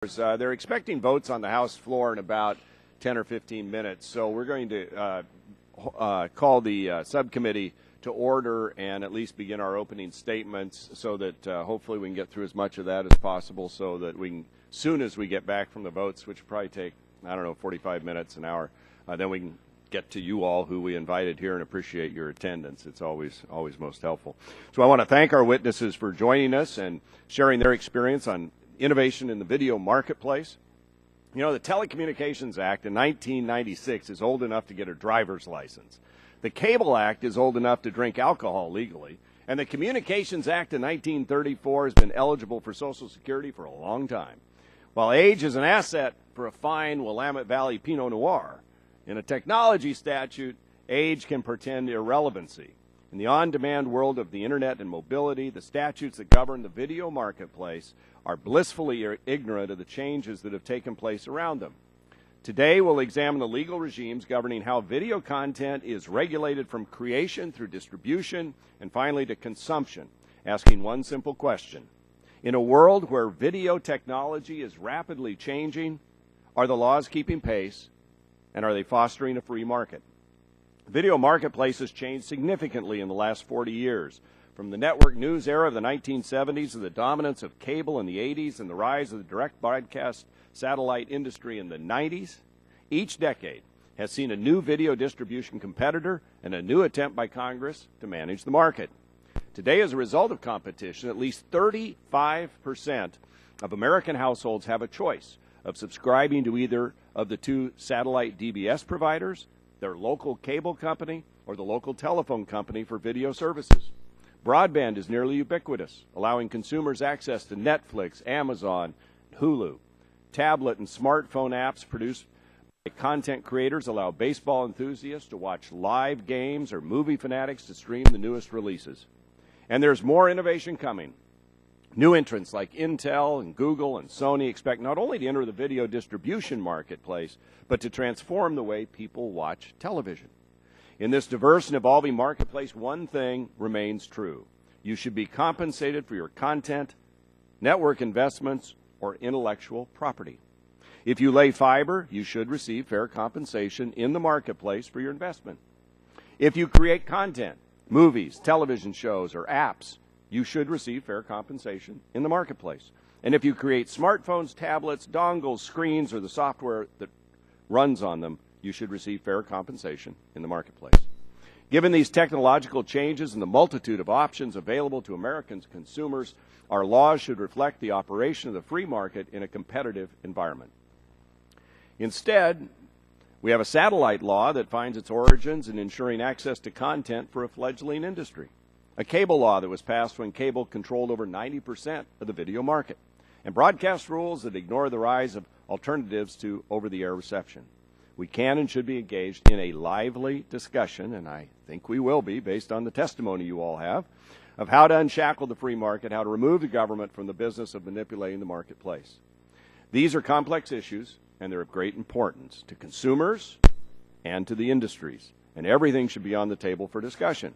They're expecting votes on the House floor in about 10 or 15 minutes, so we're going to call the subcommittee to order and at least begin our opening statements so that hopefully we can get through as much of that as possible so that we can, soon as we get back from the votes, which will probably take, 45 minutes, an hour, then we can get to you all who we invited here and appreciate your attendance. It's always most helpful. So I want to thank our witnesses for joining us and sharing their experience on innovation in the video marketplace. You know, the Telecommunications Act in 1996 is old enough to get a driver's license. The Cable Act is old enough to drink alcohol legally. And the Communications Act in 1934 has been eligible for Social Security for a long time. While age is an asset for a fine Willamette Valley Pinot Noir, in a technology statute, age can pretend irrelevancy. In the on-demand world of the Internet and mobility, the statutes that govern the video marketplace are blissfully ignorant of the changes that have taken place around them. Today, we'll examine the legal regimes governing how video content is regulated from creation through distribution and finally to consumption, asking one simple question. In a world where video technology is rapidly changing, are the laws keeping pace, and are they fostering a free market? The video marketplace has changed significantly in the last 40 years. From the network news era of the 1970s to the dominance of cable in the 80s and the rise of the direct broadcast satellite industry in the 90s, each decade has seen a new video distribution competitor and a new attempt by Congress to manage the market. Today, as a result of competition, at least 35% of American households have a choice of subscribing to either of the two satellite DBS providers, their local cable company, or the local telephone company for video services. Broadband is nearly ubiquitous, allowing consumers access to Netflix, Amazon, Hulu. Tablet and smartphone apps produced by content creators allow baseball enthusiasts to watch live games or movie fanatics to stream the newest releases. And there's more innovation coming. New entrants like Intel and Google and Sony expect not only to enter the video distribution marketplace, but to transform the way people watch television. In this diverse and evolving marketplace, one thing remains true. You should be compensated for your content, network investments, or intellectual property. If you lay fiber, you should receive fair compensation in the marketplace for your investment. If you create content, movies, television shows, or apps, you should receive fair compensation in the marketplace. And if you create smartphones, tablets, dongles, screens, or the software that runs on them, you should receive fair compensation in the marketplace. Given these technological changes and the multitude of options available to American consumers, our laws should reflect the operation of the free market in a competitive environment. Instead, we have a satellite law that finds its origins in ensuring access to content for a fledgling industry. A cable law that was passed when cable controlled over 90% of the video market, and broadcast rules that ignore the rise of alternatives to over-the-air reception. We can and should be engaged in a lively discussion, and I think we will be based on the testimony you all have, of how to unshackle the free market, how to remove the government from the business of manipulating the marketplace. These are complex issues, and they're of great importance to consumers and to the industries, and everything should be on the table for discussion.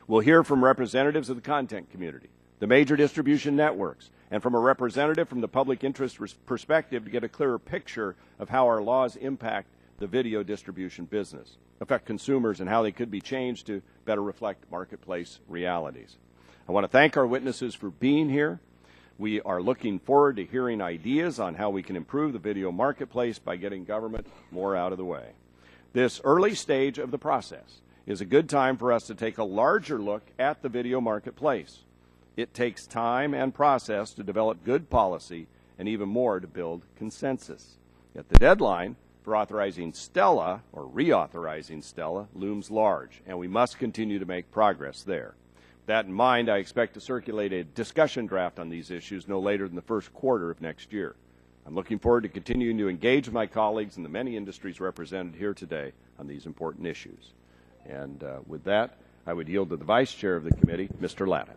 We'll hear from representatives of the content community, the major distribution networks, and from a representative from the public interest perspective to get a clearer picture of how our laws impact the video distribution business, affect consumers, and how they could be changed to better reflect marketplace realities. I want to thank our witnesses for being here. We are looking forward to hearing ideas on how we can improve the video marketplace by getting government more out of the way. This early stage of the process is a good time for us to take a larger look at the video marketplace. It takes time and process to develop good policy and even more to build consensus. Yet the deadline for authorizing Stella, or reauthorizing Stella, looms large, and we must continue to make progress there. With that in mind, I expect to circulate a discussion draft on these issues no later than the first quarter of next year. I'm looking forward to continuing to engage with my colleagues in the many industries represented here today on these important issues. And with that, I would yield to the Vice Chair of the committee, Mr. Latta.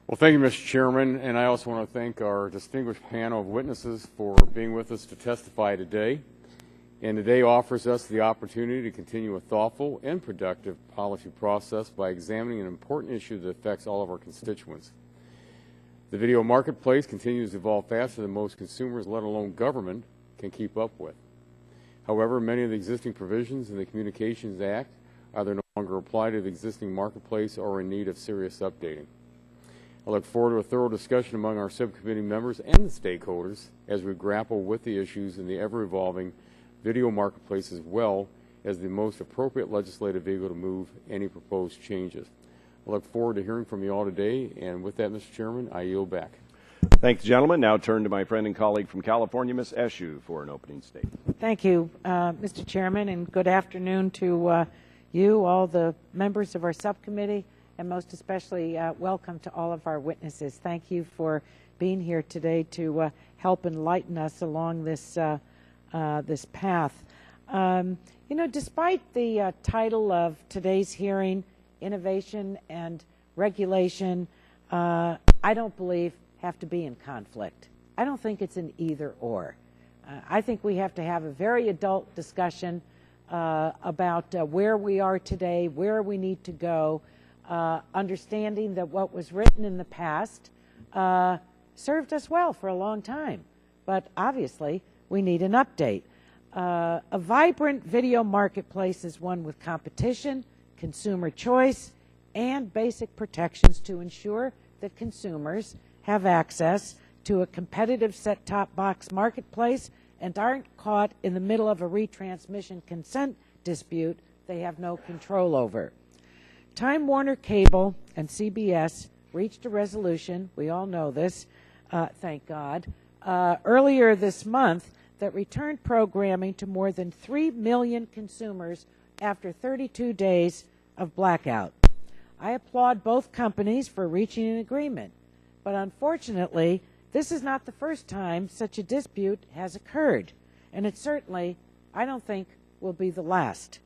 Well, thank you, Mr. Chairman, and I also want to thank our distinguished panel of witnesses for being with us to testify today. And today offers us the opportunity to continue a thoughtful and productive policy process by examining an important issue that affects all of our constituents. The video marketplace continues to evolve faster than most consumers, let alone government, can keep up with. However, many of the existing provisions in the Communications Act either no longer apply to the existing marketplace or are in need of serious updating. I look forward to a thorough discussion among our subcommittee members and the stakeholders as we grapple with the issues in the ever-evolving video marketplace, as well as the most appropriate legislative vehicle to move any proposed changes. I look forward to hearing from you all today, and with that, Mr. Chairman, I yield back. Thank you, gentlemen. Now turn to my friend and colleague from California, Ms. Eshoo, for an opening statement. Thank you, Mr. Chairman, and good afternoon to you, all the members of our subcommittee, and most especially welcome to all of our witnesses. Thank you for being here today to help enlighten us along this this path. You know, despite the title of today's hearing, Innovation and Regulation, I don't believe have to be in conflict. I don't think it's an either or. I think we have to have a very adult discussion about where we are today, where we need to go, understanding that what was written in the past served us well for a long time, but obviously we need an update. A vibrant video marketplace is one with competition, consumer choice, and basic protections to ensure that consumers have access to a competitive set-top box marketplace and aren't caught in the middle of a retransmission consent dispute they have no control over. Time Warner Cable and CBS reached a resolution, we all know this, thank God, earlier this month that returned programming to more than 3 million consumers after 32 days of blackout. I applaud both companies for reaching an agreement, but unfortunately, this is not the first time such a dispute has occurred, and it certainly, I don't think, will be the last.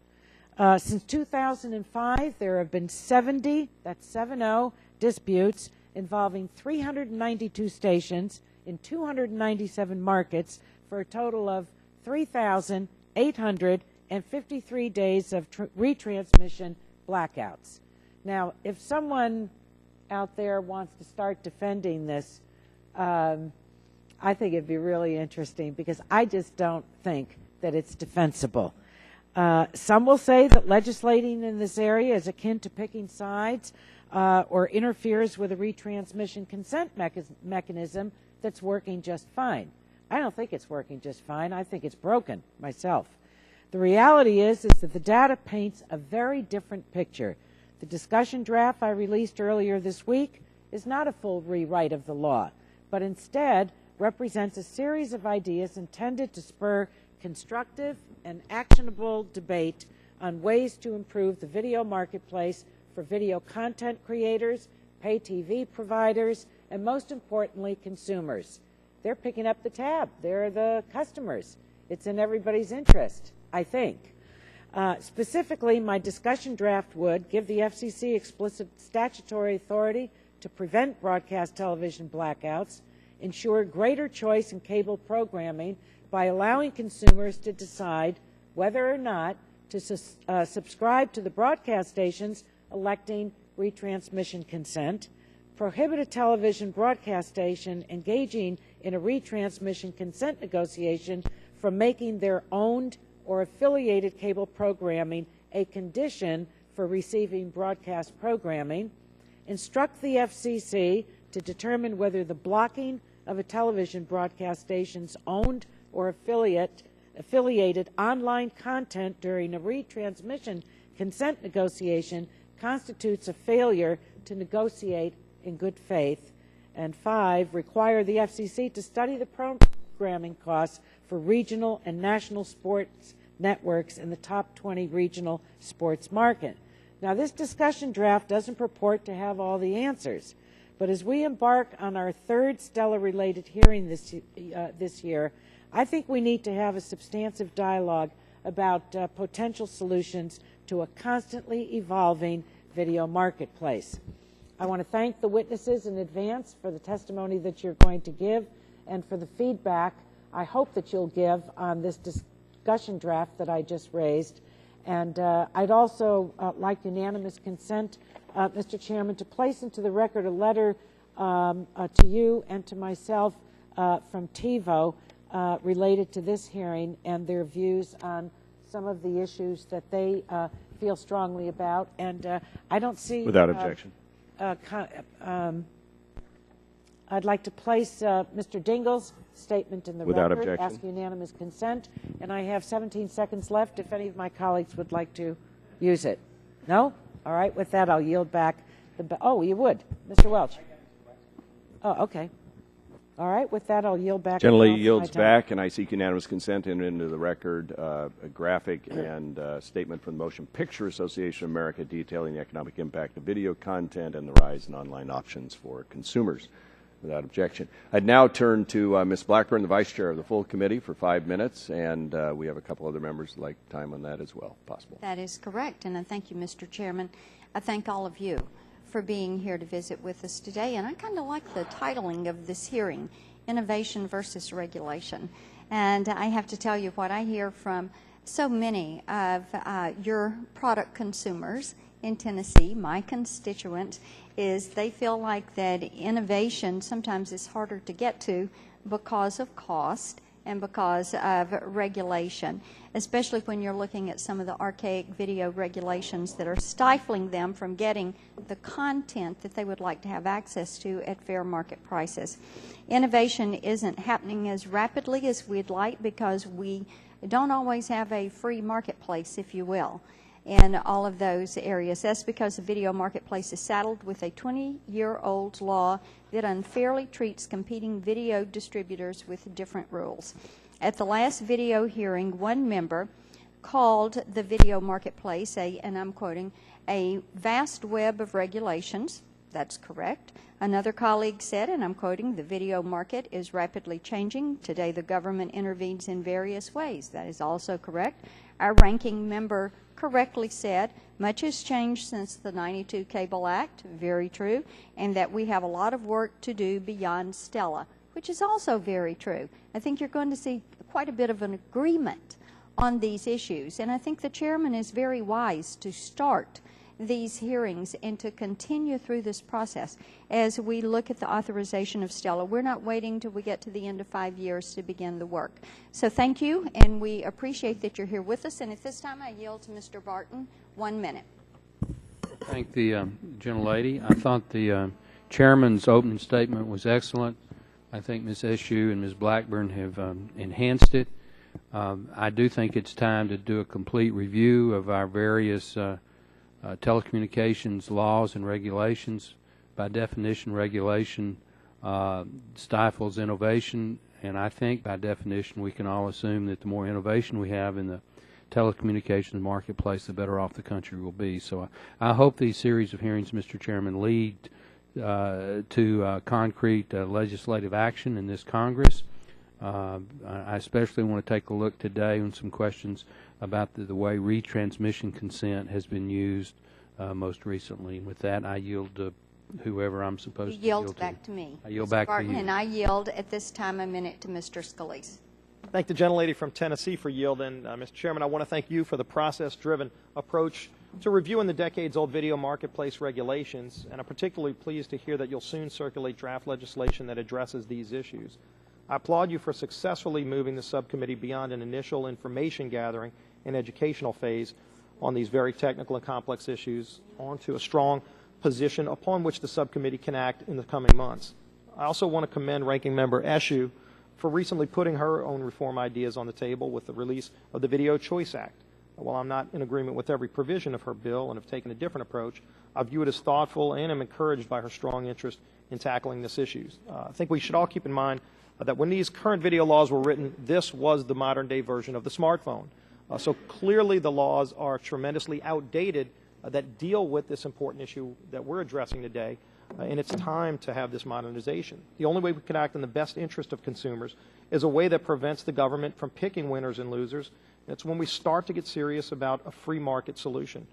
Since 2005, there have been 70, that's 70, disputes involving 392 stations in 297 markets for a total of 3,853 days of retransmission blackouts. Now, if someone out there wants to start defending this, I think it'd be really interesting, because I just don't think that it's defensible. Some will say that legislating in this area is akin to picking sides or interferes with a retransmission consent mechanism that's working just fine. I don't think it's working just fine. I think it's broken myself. The reality is that the data paints a very different picture. The discussion draft I released earlier this week is not a full rewrite of the law, but instead represents a series of ideas intended to spur constructive and actionable debate on ways to improve the video marketplace for video content creators, pay TV providers, and most importantly, consumers. They're picking up the tab. They're the customers. It's in everybody's interest, I think. Specifically, my discussion draft would give the FCC explicit statutory authority to prevent broadcast television blackouts, ensure greater choice in cable programming by allowing consumers to decide whether or not to subscribe to the broadcast stations electing retransmission consent, prohibit a television broadcast station engaging in a retransmission consent negotiation from making their owned or affiliated cable programming a condition for receiving broadcast programming, instruct the FCC to determine whether the blocking of a television broadcast station's owned or affiliated online content during a retransmission consent negotiation constitutes a failure to negotiate in good faith, and 5, require the FCC to study the programming costs for regional and national sports networks in the top 20 regional sports market. Now, this discussion draft doesn't purport to have all the answers, but as we embark on our third Stella-related hearing this year, I think we need to have a substantive dialogue about potential solutions to a constantly evolving video marketplace. I want to thank the witnesses in advance for the testimony that you're going to give and for the feedback I hope that you'll give on this discussion draft that I just raised. And I'd also like unanimous consent, Mr. Chairman, to place into the record a letter to you and to myself from TiVo related to this hearing and their views on some of the issues that they feel strongly about. And I don't see... Without objection. I'd like to place Mr. Dingell's statement in the Without record. objection. Ask unanimous consent. And I have 17 seconds left if any of my colleagues would like to use it. No? All right. With that, I'll yield back. Oh, you would. Mr. Welch. Oh, okay. All right. With that, I'll yield back. Generally yields back, and I seek unanimous consent and into the record a graphic and statement from the Motion Picture Association of America detailing the economic impact of video content and the rise in online options for consumers. Without objection. I'd now turn to Ms. Blackburn, the Vice Chair of the full committee, for 5 minutes, and we have a couple other members who'd like time on that as well, possible. That is correct, and I thank you, Mr. Chairman. I thank all of you for being here to visit with us today, and I kind of like the titling of this hearing, Innovation versus Regulation. And I have to tell you what I hear from so many of your product consumers in Tennessee, my constituents, is they feel like that innovation sometimes is harder to get to because of cost and because of regulation, especially when you're looking at some of the archaic video regulations that are stifling them from getting the content that they would like to have access to at fair market prices. Innovation isn't happening as rapidly as we'd like because we don't always have a free marketplace, if you will, in all of those areas. That's because the video marketplace is saddled with a 20-year-old law that unfairly treats competing video distributors with different rules. At the last video hearing, one member called the video marketplace and I'm quoting, a vast web of regulations. That's correct. Another colleague said, and I'm quoting, the video market is rapidly changing. Today the government intervenes in various ways. That is also correct. Our ranking member correctly said, much has changed since the 92 Cable Act, very true, and that we have a lot of work to do beyond Stella, which is also very true. I think you're going to see quite a bit of an agreement on these issues, and I think the chairman is very wise to start these hearings and to continue through this process as we look at the authorization of Stella. We're not waiting till we get to the end of 5 years to begin the work. So thank you, and we appreciate that you're here with us. And at this time, I yield to Mr. Barton. 1 minute. Thank the gentlelady. I thought the chairman's opening statement was excellent. I think Ms. Eshoo and Ms. Blackburn have enhanced it. I do think it's time to do a complete review of our various telecommunications laws and regulations. By definition, regulation stifles innovation, and I think by definition we can all assume that the more innovation we have in the telecommunications marketplace, the better off the country will be. So I hope these series of hearings, Mr. Chairman, lead to concrete legislative action in this Congress. I especially want to take a look today on some questions about the way retransmission consent has been used most recently. And with that, I yield to whoever I'm supposed to yield to. Yield back to me. I yield Mr. back Barton, to you. And I yield at this time a minute to Mr. Scalise. Thank the gentlelady from Tennessee for yielding. Mr. Chairman, I want to thank you for the process-driven approach to reviewing the decades-old video marketplace regulations, and I'm particularly pleased to hear that you'll soon circulate draft legislation that addresses these issues. I applaud you for successfully moving the subcommittee beyond an initial information gathering and educational phase on these very technical and complex issues onto a strong position upon which the subcommittee can act in the coming months. I also want to commend Ranking Member Eshoo for recently putting her own reform ideas on the table with the release of the Video Choice Act. While I'm not in agreement with every provision of her bill and have taken a different approach, I view it as thoughtful and am encouraged by her strong interest in tackling this issue. I think we should all keep in mind that when these current video laws were written, this was the modern-day version of the smartphone. So clearly the laws are tremendously outdated that deal with this important issue that we're addressing today, and it's time to have this modernization. The only way we can act in the best interest of consumers is a way that prevents the government from picking winners and losers. It's when we start to get serious about a free market solution.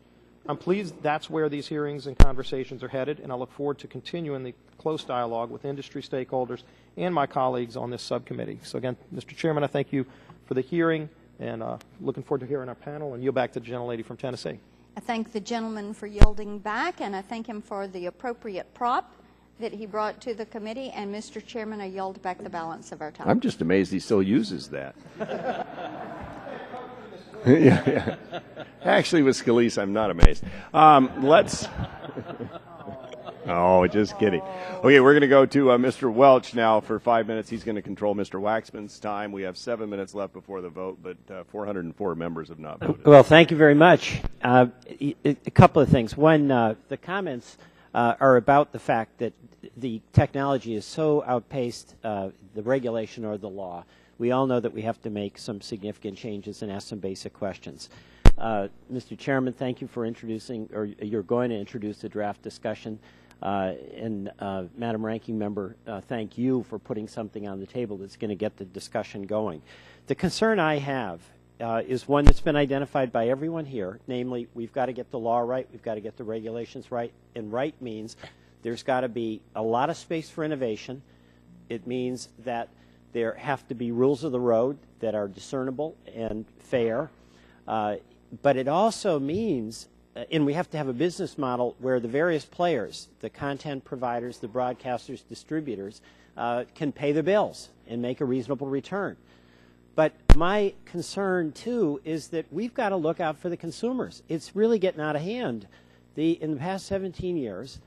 I'm pleased that's where these hearings and conversations are headed, and I look forward to continuing the close dialogue with industry stakeholders and my colleagues on this subcommittee. So again, Mr. Chairman, I thank you for the hearing, and looking forward to hearing our panel, and yield back to the gentlelady from Tennessee. I thank the gentleman for yielding back, and I thank him for the appropriate prop that he brought to the committee. And, Mr. Chairman, I yield back the balance of our time. I'm just amazed he still uses that. yeah. Actually, with Scalise, I'm not amazed. Let's. Oh, just kidding. Okay, we're going to go to Mr. Welch now for 5 minutes. He's going to control Mr. Waxman's time. We have 7 minutes left before the vote, but 404 members have not voted. Well, thank you very much. A couple of things. One, the comments are about the fact that the technology is so outpaced the regulation or the law. We all know that we have to make some significant changes and ask some basic questions. Mr. Chairman, thank you for introducing, or you're going to introduce the draft discussion. And Madam Ranking Member, thank you for putting something on the table that's going to get the discussion going. The concern I have is one that's been identified by everyone here, namely we've got to get the law right, we've got to get the regulations right, and right means there's got to be a lot of space for innovation. It means that there have to be rules of the road that are discernible and fair, but it also means and we have to have a business model where the various players, the content providers, the broadcasters, distributors, can pay their bills and make a reasonable return. But my concern, too, is that we've got to look out for the consumers. It's really getting out of hand. In the past 17 years,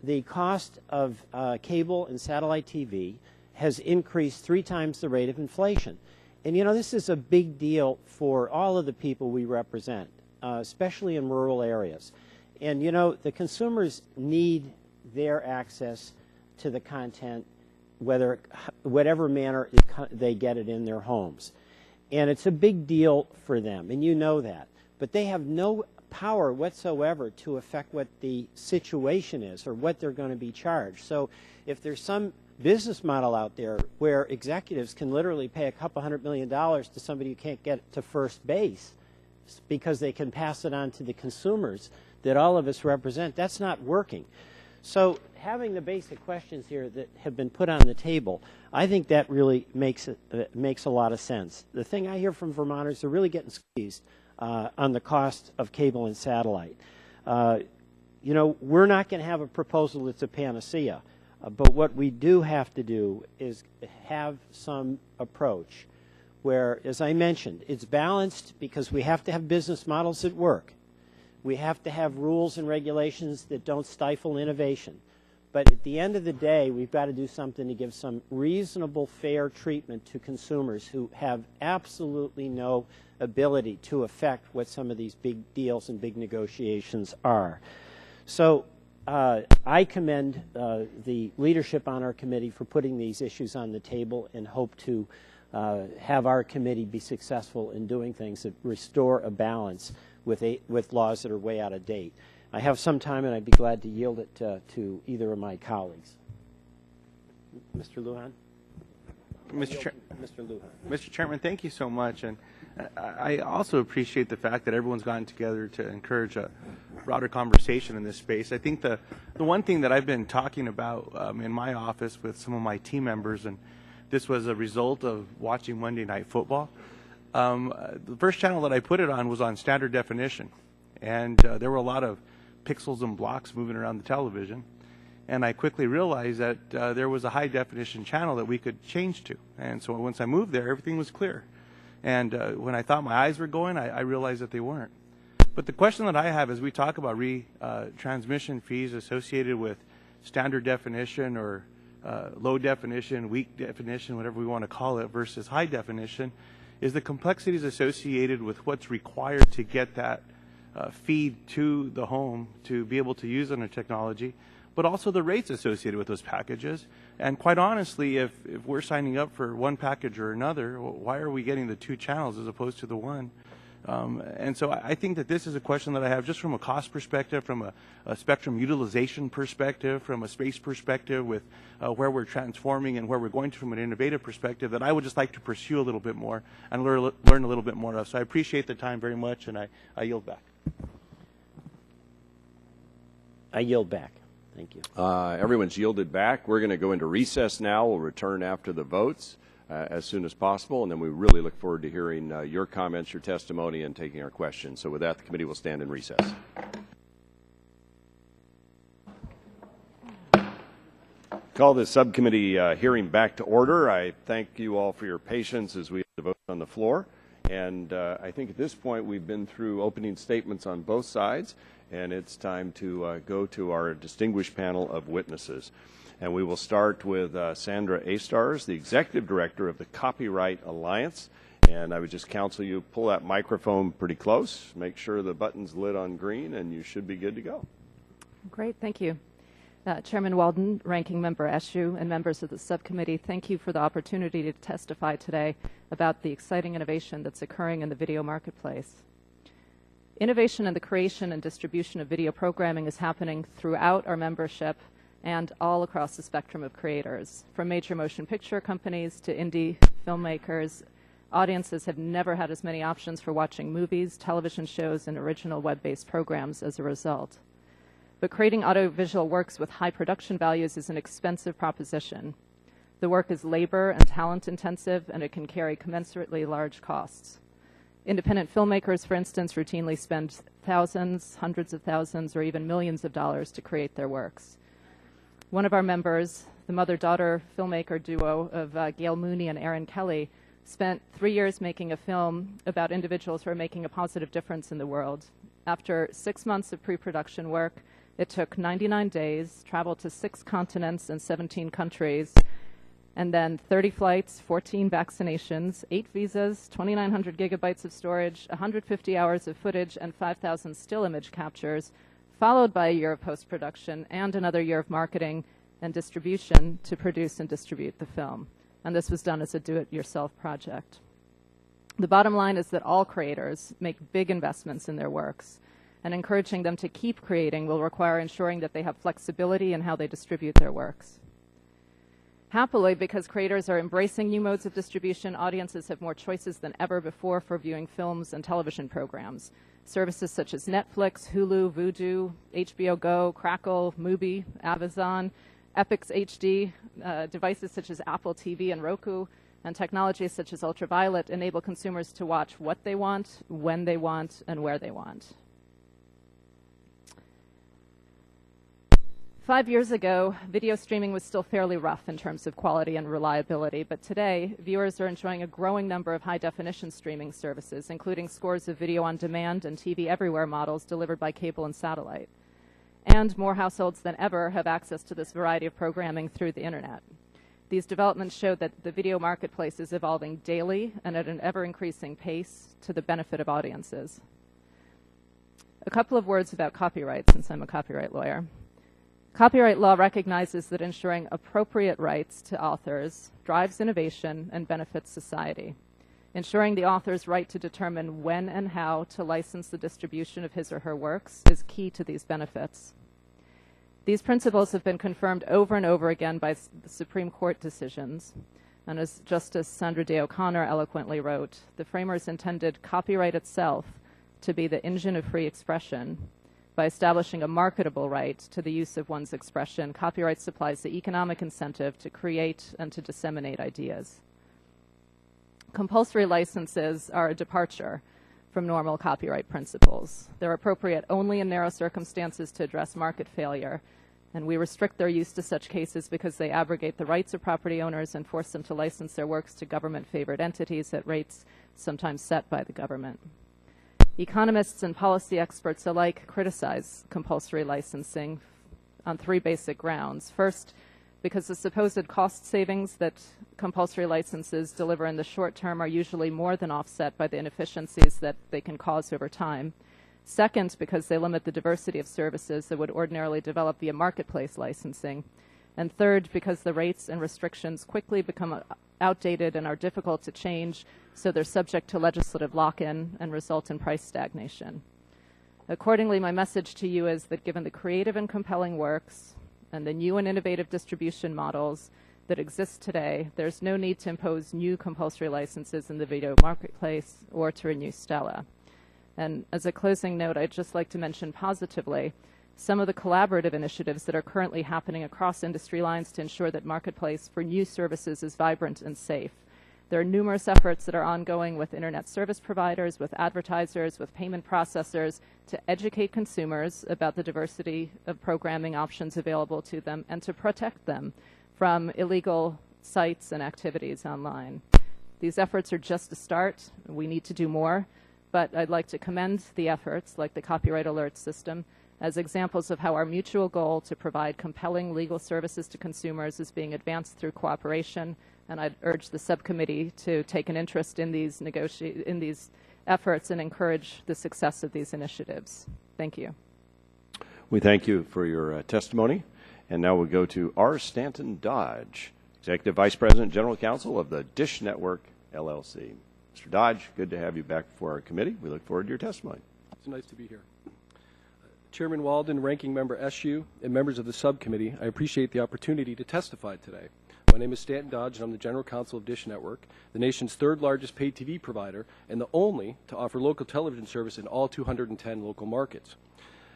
the cost of cable and satellite TV has increased 3 times the rate of inflation. And, you know, this is a big deal for all of the people we represent. Especially in rural areas. And, you know, the consumers need their access to the content, whatever manner they get it in their homes. And it's a big deal for them, and you know that. But they have no power whatsoever to affect what the situation is or what they're going to be charged. So if there's some business model out there where executives can literally pay a couple $100 million to somebody who can't get to first base, because they can pass it on to the consumers that all of us represent, that's not working. So having the basic questions here that have been put on the table, I think that really makes a lot of sense. The thing I hear from Vermonters, they're really getting squeezed on the cost of cable and satellite. You know, we're not going to have a proposal that's a panacea, but what we do have to do is have some approach where, as I mentioned, it's balanced because we have to have business models that work. We have to have rules and regulations that don't stifle innovation. But at the end of the day, we've got to do something to give some reasonable, fair treatment to consumers who have absolutely no ability to affect what some of these big deals and big negotiations are. So I commend the leadership on our committee for putting these issues on the table and hope to have our committee be successful in doing things that restore a balance with laws that are way out of date. I have some time, and I'd be glad to yield it to either of my colleagues. Mr. Lujan? Mr. Lujan. Mr. Chairman, thank you so much. And I also appreciate the fact that everyone's gotten together to encourage a broader conversation in this space. I think the one thing that I've been talking about in my office with some of my team members, and this was a result of watching Monday Night Football. The first channel that I put it on was on standard definition, and there were a lot of pixels and blocks moving around the television, and I quickly realized that there was a high definition channel that we could change to, and so once I moved there, everything was clear. And when I thought my eyes were going, I realized that they weren't. But the question that I have as we talk about retransmission fees associated with standard definition or low definition, weak definition, whatever we want to call it, versus high definition, is the complexities associated with what's required to get that feed to the home to be able to use on a technology, but also the rates associated with those packages. And quite honestly, if we're signing up for one package or another, why are we getting the 2 channels as opposed to the 1? And so I think that this is a question that I have just from a cost perspective, from a spectrum utilization perspective, from a space perspective with where we're transforming and where we're going to from an innovative perspective, that I would just like to pursue a little bit more and learn a little bit more of. So I appreciate the time very much, and I yield back. I yield back. Thank you. Everyone's yielded back. We're going to go into recess now. We'll return after the votes as soon as possible, and then we really look forward to hearing your comments, your testimony, and taking our questions. So with that, the committee will stand in recess. Call this subcommittee hearing back to order. I thank you all for your patience as we have the vote on the floor. And I think at this point we've been through opening statements on both sides, and it's time to go to our distinguished panel of witnesses. And we will start with Sandra Astars, the Executive Director of the Copyright Alliance. And I would just counsel you pull that microphone pretty close, make sure the button's lit on green, and you should be good to go. Great, thank you. Chairman Walden, Ranking Member Eshoo, and members of the subcommittee, thank you for the opportunity to testify today about the exciting innovation that's occurring in the video marketplace. Innovation in the creation and distribution of video programming is happening throughout our membership and all across the spectrum of creators. From major motion picture companies to indie filmmakers, audiences have never had as many options for watching movies, television shows, and original web-based programs as a result. But creating audiovisual works with high production values is an expensive proposition. The work is labor and talent intensive, and it can carry commensurately large costs. Independent filmmakers, for instance, routinely spend thousands, hundreds of thousands, or even millions of dollars to create their works. One of our members, the mother-daughter filmmaker duo of Gail Mooney and Aaron Kelly, spent 3 years making a film about individuals who are making a positive difference in the world. After 6 months of pre-production work, it took 99 days, traveled to 6 continents and 17 countries, and then 30 flights, 14 vaccinations, 8 visas, 2,900 gigabytes of storage, 150 hours of footage, and 5,000 still image captures, followed by a year of post-production and another year of marketing and distribution to produce and distribute the film. And this was done as a do-it-yourself project. The bottom line is that all creators make big investments in their works, and encouraging them to keep creating will require ensuring that they have flexibility in how they distribute their works. Happily, because creators are embracing new modes of distribution, audiences have more choices than ever before for viewing films and television programs. Services such as Netflix, Hulu, Vudu, HBO Go, Crackle, Mubi, Amazon, Epix HD, devices such as Apple TV and Roku, and technologies such as Ultraviolet enable consumers to watch what they want, when they want, and where they want. 5 years ago, video streaming was still fairly rough in terms of quality and reliability, but today, viewers are enjoying a growing number of high-definition streaming services, including scores of video-on-demand and TV everywhere models delivered by cable and satellite. And more households than ever have access to this variety of programming through the internet. These developments show that the video marketplace is evolving daily and at an ever-increasing pace to the benefit of audiences. A couple of words about copyright, since I'm a copyright lawyer. Copyright law recognizes that ensuring appropriate rights to authors drives innovation and benefits society. Ensuring the author's right to determine when and how to license the distribution of his or her works is key to these benefits. These principles have been confirmed over and over again by the Supreme Court decisions. And as Justice Sandra Day O'Connor eloquently wrote, the framers intended copyright itself to be the engine of free expression. By establishing a marketable right to the use of one's expression, copyright supplies the economic incentive to create and to disseminate ideas. Compulsory licenses are a departure from normal copyright principles. They're appropriate only in narrow circumstances to address market failure, and we restrict their use to such cases because they abrogate the rights of property owners and force them to license their works to government-favored entities at rates sometimes set by the government. Economists and policy experts alike criticize compulsory licensing on 3 basic grounds. First, because the supposed cost savings that compulsory licenses deliver in the short term are usually more than offset by the inefficiencies that they can cause over time. Second, because they limit the diversity of services that would ordinarily develop via marketplace licensing. And third, because the rates and restrictions quickly become outdated and are difficult to change, so they're subject to legislative lock-in and result in price stagnation. Accordingly, my message to you is that given the creative and compelling works and the new and innovative distribution models that exist today, there's no need to impose new compulsory licenses in the video marketplace or to renew Stella. And as a closing note, I'd just like to mention positively some of the collaborative initiatives that are currently happening across industry lines to ensure that marketplace for new services is vibrant and safe. There are numerous efforts that are ongoing with internet service providers, with advertisers, with payment processors to educate consumers about the diversity of programming options available to them and to protect them from illegal sites and activities online. These efforts are just a start. We need to do more, but I'd like to commend the efforts, like the copyright alert system, as examples of how our mutual goal to provide compelling legal services to consumers is being advanced through cooperation, and I'd urge the subcommittee to take an interest in these efforts and encourage the success of these initiatives. Thank you. We thank you for your testimony. And now we'll go to R. Stanton Dodge, Executive Vice President, General Counsel of the Dish Network, LLC. Mr. Dodge, good to have you back before our committee. We look forward to your testimony. It's nice to be here. Chairman Walden, Ranking Member Eshoo, and members of the subcommittee, I appreciate the opportunity to testify today. My name is Stanton Dodge, and I'm the General Counsel of Dish Network, the nation's third largest paid TV provider and the only to offer local television service in all 210 local markets.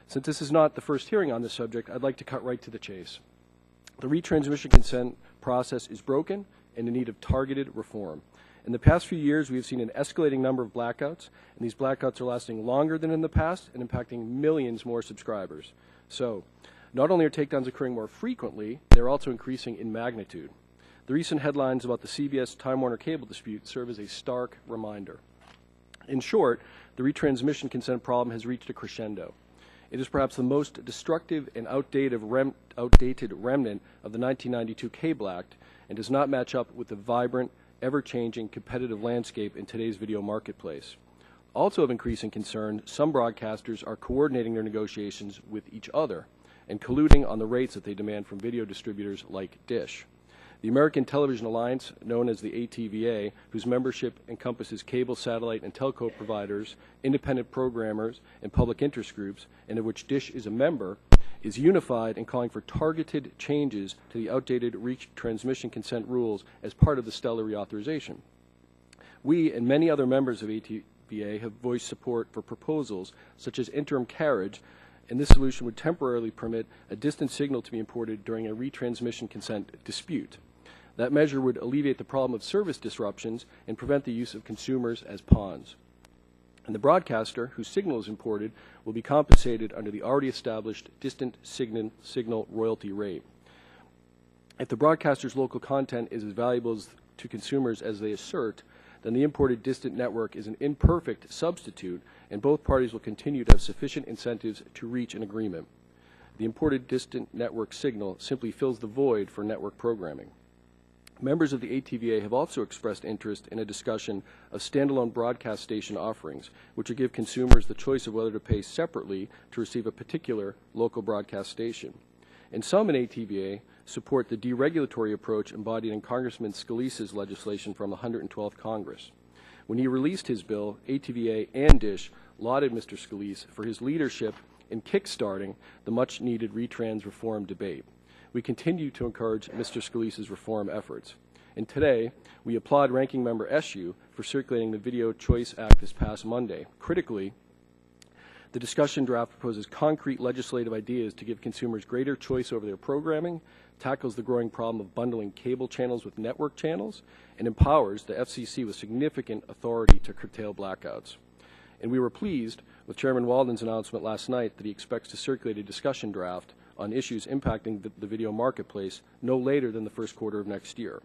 Since this is not the first hearing on this subject, I'd like to cut right to the chase. The retransmission consent process is broken and in need of targeted reform. In the past few years, we have seen an escalating number of blackouts, and these blackouts are lasting longer than in the past and impacting millions more subscribers. So, not only are takedowns occurring more frequently, they're also increasing in magnitude. The recent headlines about the CBS-Time Warner cable dispute serve as a stark reminder. In short, the retransmission consent problem has reached a crescendo. It is perhaps the most destructive and outdated remnant of the 1992 Cable Act and does not match up with the vibrant, ever-changing competitive landscape in today's video marketplace. Also of increasing concern, some broadcasters are coordinating their negotiations with each other and colluding on the rates that they demand from video distributors like Dish. The American Television Alliance, known as the ATVA, whose membership encompasses cable, satellite, and telco providers, independent programmers, and public interest groups, and of which Dish is a member, is unified in calling for targeted changes to the outdated retransmission consent rules as part of the Stellar reauthorization. We and many other members of ATVA have voiced support for proposals such as interim carriage, and this solution would temporarily permit a distant signal to be imported during a retransmission consent dispute. That measure would alleviate the problem of service disruptions and prevent the use of consumers as pawns. And the broadcaster, whose signal is imported, will be compensated under the already established distant signal royalty rate. If the broadcaster's local content is as valuable to consumers as they assert, then the imported distant network is an imperfect substitute, and both parties will continue to have sufficient incentives to reach an agreement. The imported distant network signal simply fills the void for network programming. Members of the ATVA have also expressed interest in a discussion of standalone broadcast station offerings, which would give consumers the choice of whether to pay separately to receive a particular local broadcast station. And some in ATVA support the deregulatory approach embodied in Congressman Scalise's legislation from the 112th Congress. When he released his bill, ATVA and Dish lauded Mr. Scalise for his leadership in kickstarting the much-needed retrans reform debate. We continue to encourage Mr. Scalise's reform efforts. And today, we applaud Ranking Member Eshoo for circulating the Video Choice Act this past Monday. Critically, the discussion draft proposes concrete legislative ideas to give consumers greater choice over their programming, tackles the growing problem of bundling cable channels with network channels, and empowers the FCC with significant authority to curtail blackouts. And we were pleased with Chairman Walden's announcement last night that he expects to circulate a discussion draft on issues impacting the video marketplace no later than the first quarter of next year.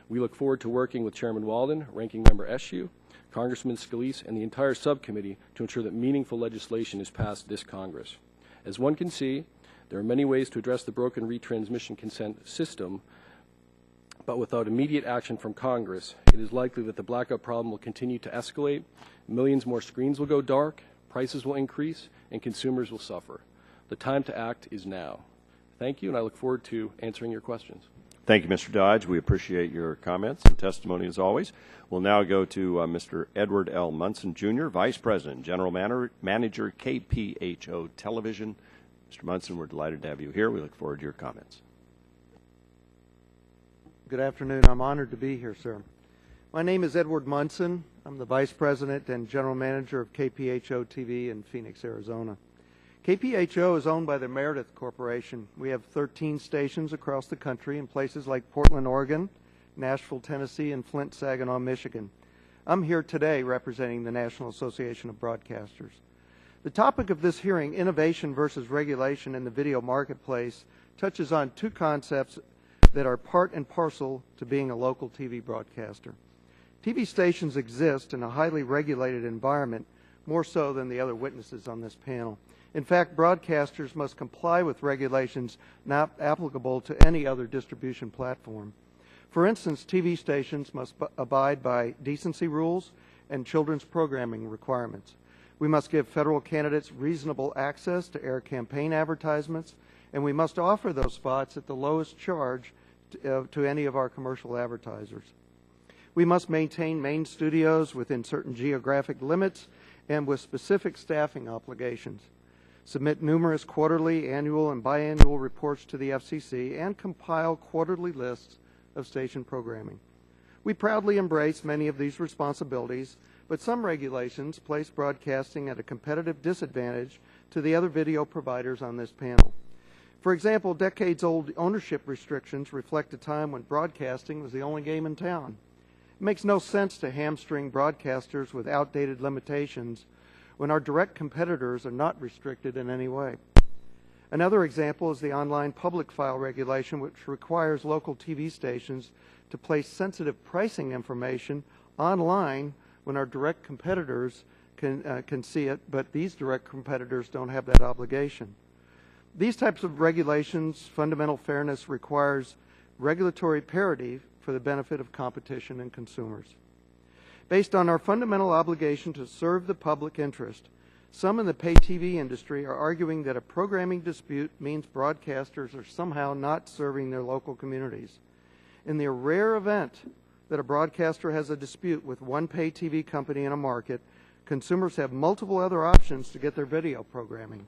We look forward to working with Chairman Walden, Ranking Member Eshoo, Congressman Scalise, and the entire subcommittee to ensure that meaningful legislation is passed this Congress. As one can see, there are many ways to address the broken retransmission consent system, but without immediate action from Congress, it is likely that the blackout problem will continue to escalate, millions more screens will go dark, prices will increase, and consumers will suffer. The time to act is now. Thank you, and I look forward to answering your questions. Thank you, Mr. Dodge. We appreciate your comments and testimony as always. We'll now go to Mr. Edward L. Munson, Jr., Vice President, General Manager, KPHO Television. Mr. Munson, we're delighted to have you here. We look forward to your comments. Good afternoon. I'm honored to be here, sir. My name is Edward Munson. I'm the Vice President and General Manager of KPHO TV in Phoenix, Arizona. KPHO is owned by the Meredith Corporation. We have 13 stations across the country in places like Portland, Oregon, Nashville, Tennessee, and Flint, Saginaw, Michigan. I'm here today representing the National Association of Broadcasters. The topic of this hearing, innovation versus regulation in the video marketplace, touches on two concepts that are part and parcel to being a local TV broadcaster. TV stations exist in a highly regulated environment, more so than the other witnesses on this panel. In fact, broadcasters must comply with regulations not applicable to any other distribution platform. For instance, TV stations must abide by decency rules and children's programming requirements. We must give federal candidates reasonable access to air campaign advertisements, and we must offer those spots at the lowest charge to any of our commercial advertisers. We must maintain main studios within certain geographic limits and with specific staffing obligations, submit numerous quarterly, annual, and biannual reports to the FCC, and compile quarterly lists of station programming. We proudly embrace many of these responsibilities, but some regulations place broadcasting at a competitive disadvantage to the other video providers on this panel. For example, decades-old ownership restrictions reflect a time when broadcasting was the only game in town. It makes no sense to hamstring broadcasters with outdated limitations when our direct competitors are not restricted in any way. Another example is the online public file regulation, which requires local TV stations to place sensitive pricing information online when our direct competitors can see it, but these direct competitors don't have that obligation. These types of regulations, fundamental fairness requires regulatory parity for the benefit of competition and consumers. Based on our fundamental obligation to serve the public interest, some in the pay TV industry are arguing that a programming dispute means broadcasters are somehow not serving their local communities. In the rare event that a broadcaster has a dispute with one pay TV company in a market, consumers have multiple other options to get their video programming.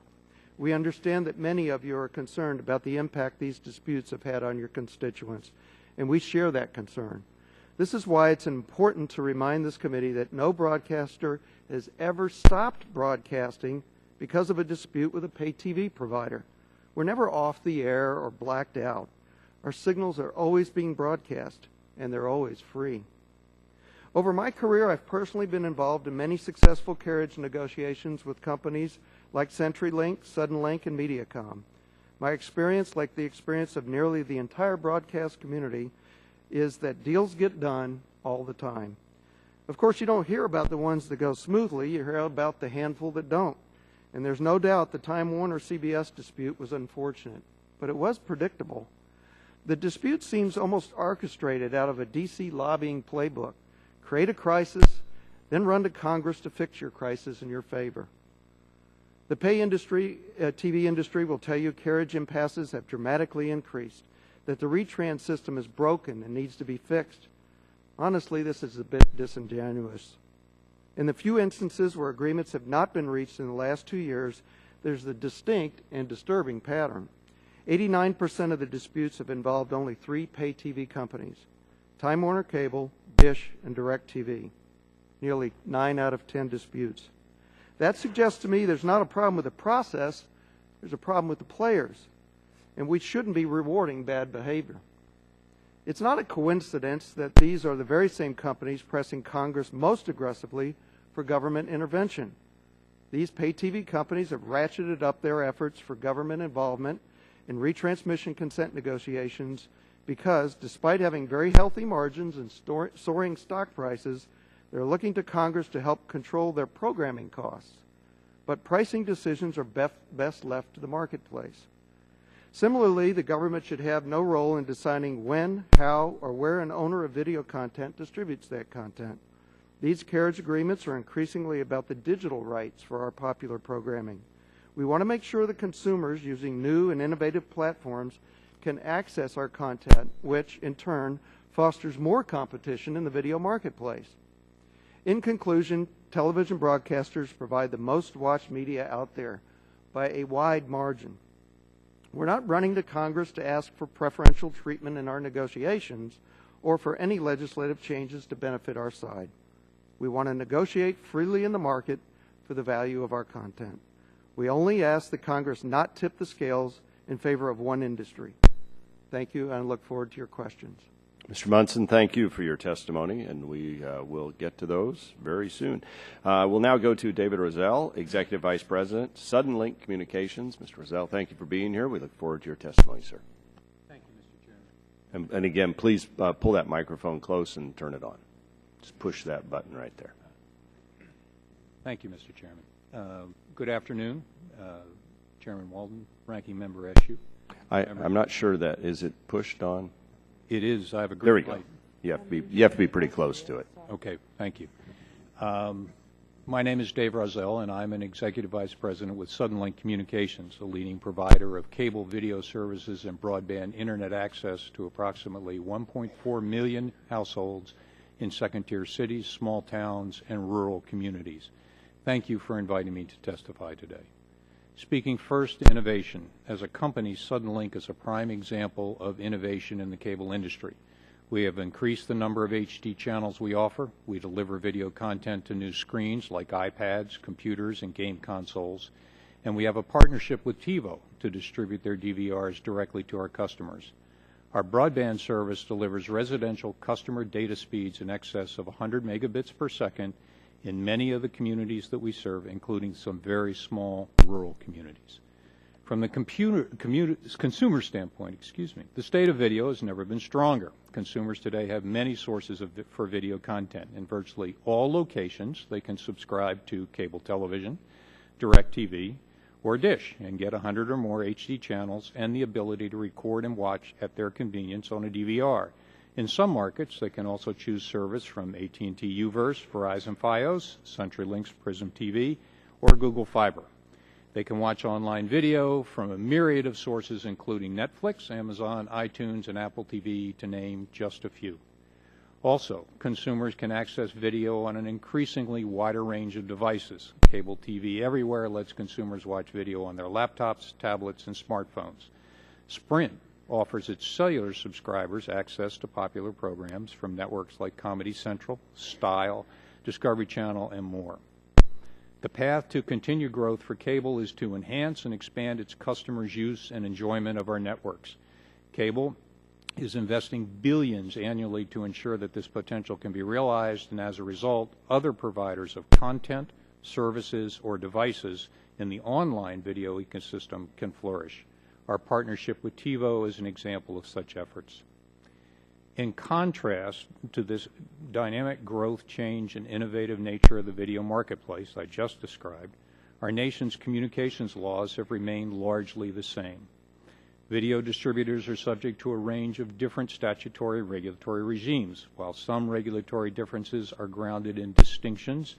We understand that many of you are concerned about the impact these disputes have had on your constituents, and we share that concern. This is why it's important to remind this committee that no broadcaster has ever stopped broadcasting because of a dispute with a pay TV provider. We're never off the air or blacked out. Our signals are always being broadcast, and they're always free. Over my career, I've personally been involved in many successful carriage negotiations with companies like CenturyLink, Suddenlink, and Mediacom. My experience, like the experience of nearly the entire broadcast community, is that deals get done all the time. Of course, you don't hear about the ones that go smoothly. You hear about the handful that don't. And there's no doubt the Time Warner-CBS dispute was unfortunate, but it was predictable. The dispute seems almost orchestrated out of a D.C. lobbying playbook. Create a crisis, then run to Congress to fix your crisis in your favor. The pay industry, TV industry will tell you carriage impasses have dramatically increased, that the retrans system is broken and needs to be fixed. Honestly, this is a bit disingenuous. In the few instances where agreements have not been reached in the last 2 years, there's a distinct and disturbing pattern. 89% of the disputes have involved only 3 pay TV companies: Time Warner Cable, Dish, and DirecTV. Nearly 9 out of 10 disputes. That suggests to me there's not a problem with the process, there's a problem with the players, and we shouldn't be rewarding bad behavior. It's not a coincidence that these are the very same companies pressing Congress most aggressively for government intervention. These pay TV companies have ratcheted up their efforts for government involvement in retransmission consent negotiations because, despite having very healthy margins and soaring stock prices, they're looking to Congress to help control their programming costs. But pricing decisions are best left to the marketplace. Similarly, the government should have no role in deciding when, how, or where an owner of video content distributes that content. These carriage agreements are increasingly about the digital rights for our popular programming. We want to make sure that consumers using new and innovative platforms can access our content, which, in turn, fosters more competition in the video marketplace. In conclusion, television broadcasters provide the most watched media out there by a wide margin. We're not running to Congress to ask for preferential treatment in our negotiations or for any legislative changes to benefit our side. We want to negotiate freely in the market for the value of our content. We only ask that Congress not tip the scales in favor of one industry. Thank you, and I look forward to your questions. Mr. Munson, thank you for your testimony, and we will get to those very soon. We'll now go to David Rozelle, Executive Vice President, Suddenlink Communications. Mr. Rozelle, thank you for being here. We look forward to your testimony, sir. Thank you, Mr. Chairman. And again, please pull that microphone close and turn it on. Just push that button right there. Thank you, Mr. Chairman. Good afternoon, Chairman Walden, Ranking Member Eshoo. I'm not sure that is it pushed on. It is. I have a green There we go. light. You have to be pretty close to it. Okay, thank you. My name is Dave Rozelle, and I'm an Executive Vice President with Suddenlink Communications, a leading provider of cable video services and broadband Internet access to approximately 1.4 million households in second-tier cities, small towns, and rural communities. Thank you for inviting me to testify today. Speaking first to innovation, as a company, Suddenlink is a prime example of innovation in the cable industry. We have increased the number of HD channels we offer. We deliver video content to new screens like iPads, computers, and game consoles. And we have a partnership with TiVo to distribute their DVRs directly to our customers. Our broadband service delivers residential customer data speeds in excess of 100 megabits per second in many of the communities that we serve, including some very small rural communities. From the consumer standpoint, the state of video has never been stronger. Consumers today have many sources for video content. In virtually all locations, they can subscribe to cable television, DirecTV, or Dish and get 100 or more HD channels and the ability to record and watch at their convenience on a DVR. In some markets, they can also choose service from AT&T UVerse, Verizon Fios, CenturyLink's Prism TV, or Google Fiber. They can watch online video from a myriad of sources, including Netflix, Amazon, iTunes, and Apple TV, to name just a few. Also, consumers can access video on an increasingly wider range of devices. Cable TV Everywhere lets consumers watch video on their laptops, tablets, and smartphones. Sprint offers its cellular subscribers access to popular programs from networks like Comedy Central, Style, Discovery Channel, and more. The path to continued growth for cable is to enhance and expand its customers' use and enjoyment of our networks. Cable is investing billions annually to ensure that this potential can be realized, and as a result, other providers of content, services, or devices in the online video ecosystem can flourish. Our partnership with TiVo is an example of such efforts. In contrast to this dynamic growth, change, and innovative nature of the video marketplace I just described, our nation's communications laws have remained largely the same. Video distributors are subject to a range of different statutory regulatory regimes. While some regulatory differences are grounded in distinctions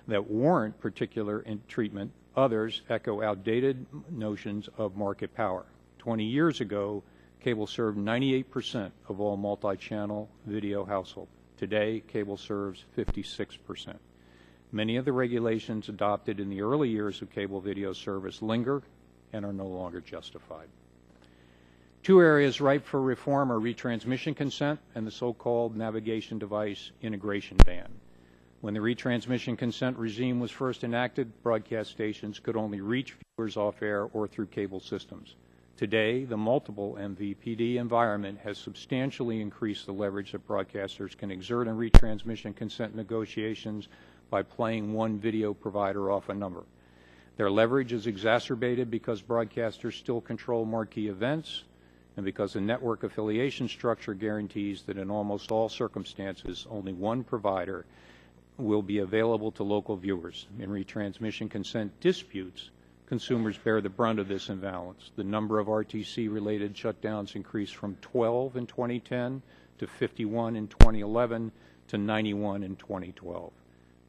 that warrant particular treatment, others echo outdated notions of market power. 20 years ago, cable served 98% of all multi-channel video households. Today, cable serves 56%. Many of the regulations adopted in the early years of cable video service linger and are no longer justified. Two areas ripe for reform are retransmission consent and the so-called navigation device integration ban. When the retransmission consent regime was first enacted, broadcast stations could only reach viewers off-air or through cable systems. Today, the multiple MVPD environment has substantially increased the leverage that broadcasters can exert in retransmission consent negotiations by playing one video provider off a number. Their leverage is exacerbated because broadcasters still control marquee events and because the network affiliation structure guarantees that in almost all circumstances, only one provider will be available to local viewers. In retransmission consent disputes, consumers bear the brunt of this imbalance. The number of RTC-related shutdowns increased from 12 in 2010 to 51 in 2011 to 91 in 2012.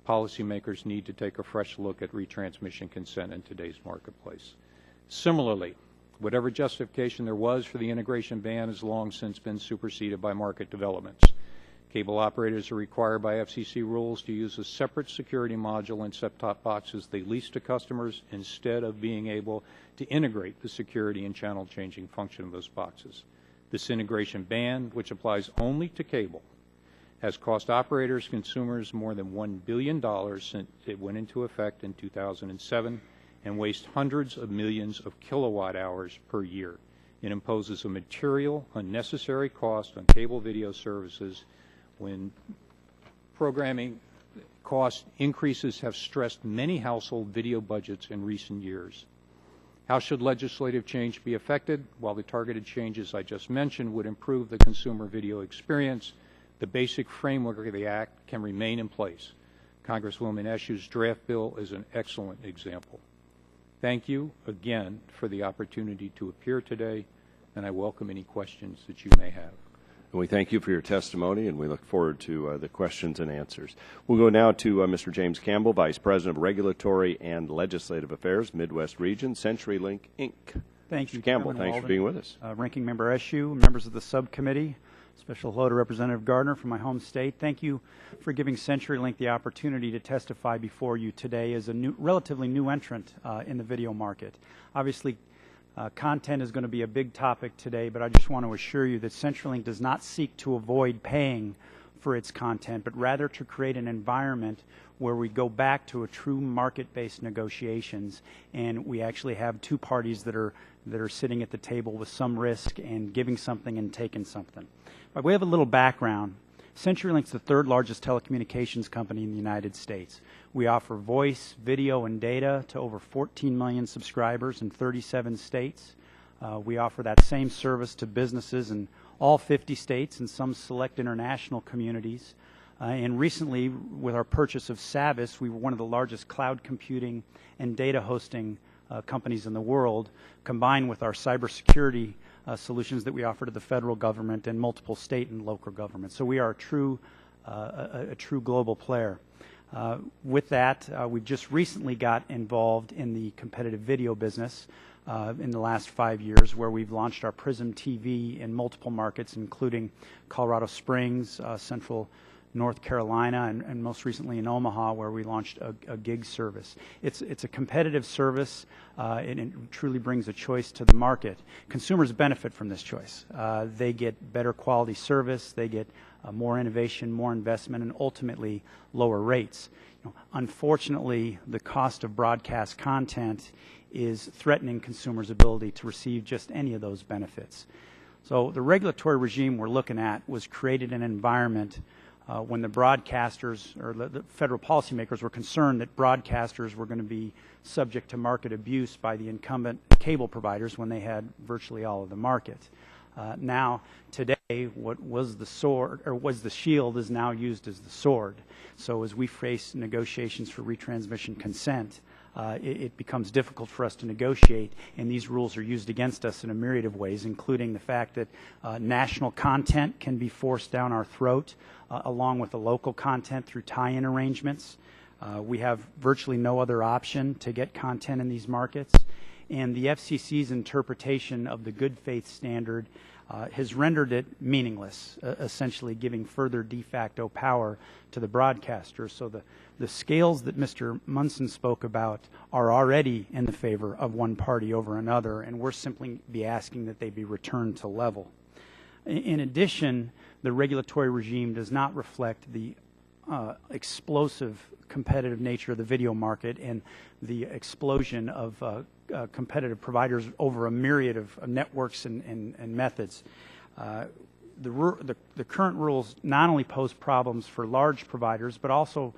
Policymakers need to take a fresh look at retransmission consent in today's marketplace. Similarly, whatever justification there was for the integration ban has long since been superseded by market developments. Cable operators are required by FCC rules to use a separate security module in set-top boxes they lease to customers instead of being able to integrate the security and channel-changing function of those boxes. This integration ban, which applies only to cable, has cost operators and consumers more than $1 billion since it went into effect in 2007 and wastes hundreds of millions of kilowatt hours per year. It imposes a material, unnecessary cost on cable video services when programming cost increases have stressed many household video budgets in recent years. How should legislative change be effected? While the targeted changes I just mentioned would improve the consumer video experience, the basic framework of the Act can remain in place. Congresswoman Eshu's draft bill is an excellent example. Thank you again for the opportunity to appear today, and I welcome any questions that you may have. And we thank you for your testimony, and we look forward to the questions and answers. We'll go now to Mr. James Campbell, Vice President of Regulatory and Legislative Affairs, Midwest Region, CenturyLink, Inc. Thank you, Mr. Campbell. Chairman Thanks Walden, for being with us. Ranking Member Eshu, members of the subcommittee, special hello to Representative Gardner from my home state. Thank you for giving CenturyLink the opportunity to testify before you today as a relatively new entrant in the video market. Obviously, content is going to be a big topic today, but I just want to assure you that CenturyLink does not seek to avoid paying for its content, but rather to create an environment where we go back to a true market-based negotiations, and we actually have two parties that are sitting at the table with some risk and giving something and taking something. By way of a little background, CenturyLink's the third largest telecommunications company in the United States. We offer voice, video, and data to over 14 million subscribers in 37 states. We offer that same service to businesses in all 50 states and some select international communities. And recently, with our purchase of Savvis, we were one of the largest cloud computing and data hosting companies in the world, combined with our cybersecurity solutions that we offer to the federal government and multiple state and local governments. So we are a true global player. With that, we've just recently got involved in the competitive video business in the last 5 years, where we've launched our Prism TV in multiple markets, including Colorado Springs, Central North Carolina, and most recently in Omaha, where we launched a gig service. It's a competitive service, and it truly brings a choice to the market. Consumers benefit from this choice. They get better quality service, they get more innovation, more investment, and ultimately lower rates. Unfortunately, the cost of broadcast content is threatening consumers' ability to receive just any of those benefits. So the regulatory regime we're looking at was created in an environment when the broadcasters or the federal policymakers were concerned that broadcasters were going to be subject to market abuse by the incumbent cable providers when they had virtually all of the market. Now, today, what was the sword or was the shield is now used as the sword. So as we face negotiations for retransmission consent, it becomes difficult for us to negotiate, and these rules are used against us in a myriad of ways, including the fact that national content can be forced down our throat, along with the local content through tie-in arrangements. We have virtually no other option to get content in these markets, and the FCC's interpretation of the good faith standard has rendered it meaningless, essentially giving further de facto power to the broadcasters. So the scales that Mr. Munson spoke about are already in the favor of one party over another, and we're simply be asking that they be returned to level. In addition, the regulatory regime does not reflect the explosive competitive nature of the video market and the explosion of competitive providers over a myriad of networks and methods. The current rules not only pose problems for large providers, but also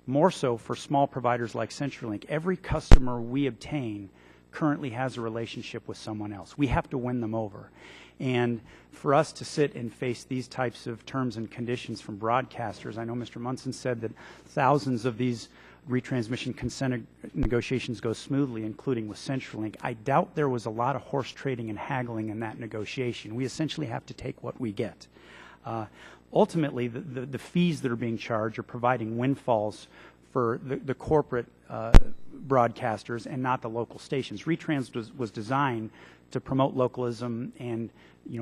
more so for small providers like CenturyLink. Every customer we obtain currently has a relationship with someone else. We have to win them over. And for us to sit and face these types of terms and conditions from broadcasters, I know Mr. Munson said that thousands of these retransmission consent negotiations go smoothly, including with CenturyLink. I doubt there was a lot of horse trading and haggling in that negotiation. We essentially have to take what we get. Ultimately, the fees that are being charged are providing windfalls for the corporate broadcasters and not the local stations. Retrans was designed to promote localism and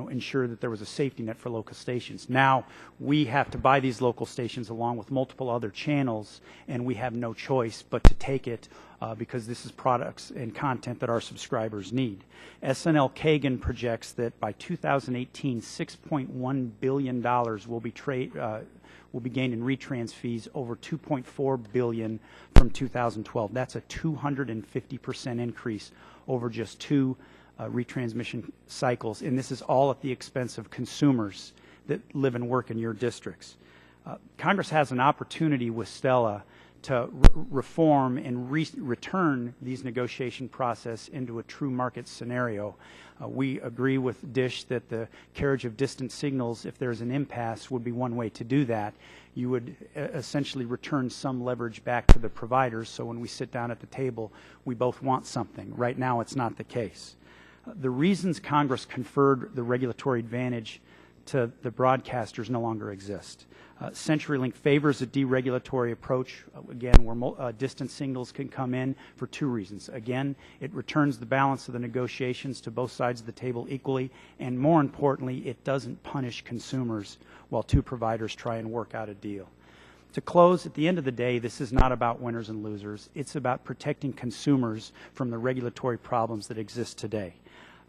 ensure that there was a safety net for local stations. Now we have to buy these local stations along with multiple other channels, and we have no choice but to take it because this is products and content that our subscribers need. SNL Kagan projects that by 2018, $6.1 billion will be gained in retrans fees, over $2.4 billion from 2012. That's a 250% increase over just two retransmission cycles, and this is all at the expense of consumers that live and work in your districts. Congress has an opportunity with Stella to reform and return these negotiation process into a true market scenario. We agree with DISH that the carriage of distant signals, if there's an impasse, would be one way to do that. You would essentially return some leverage back to the providers, so when we sit down at the table, we both want something. Right now, it's not the case. The reasons Congress conferred the regulatory advantage to the broadcasters no longer exist. CenturyLink favors a deregulatory approach, again, where distant signals can come in for two reasons. Again, it returns the balance of the negotiations to both sides of the table equally, and more importantly, it doesn't punish consumers while two providers try and work out a deal. To close, at the end of the day, this is not about winners and losers. It's about protecting consumers from the regulatory problems that exist today.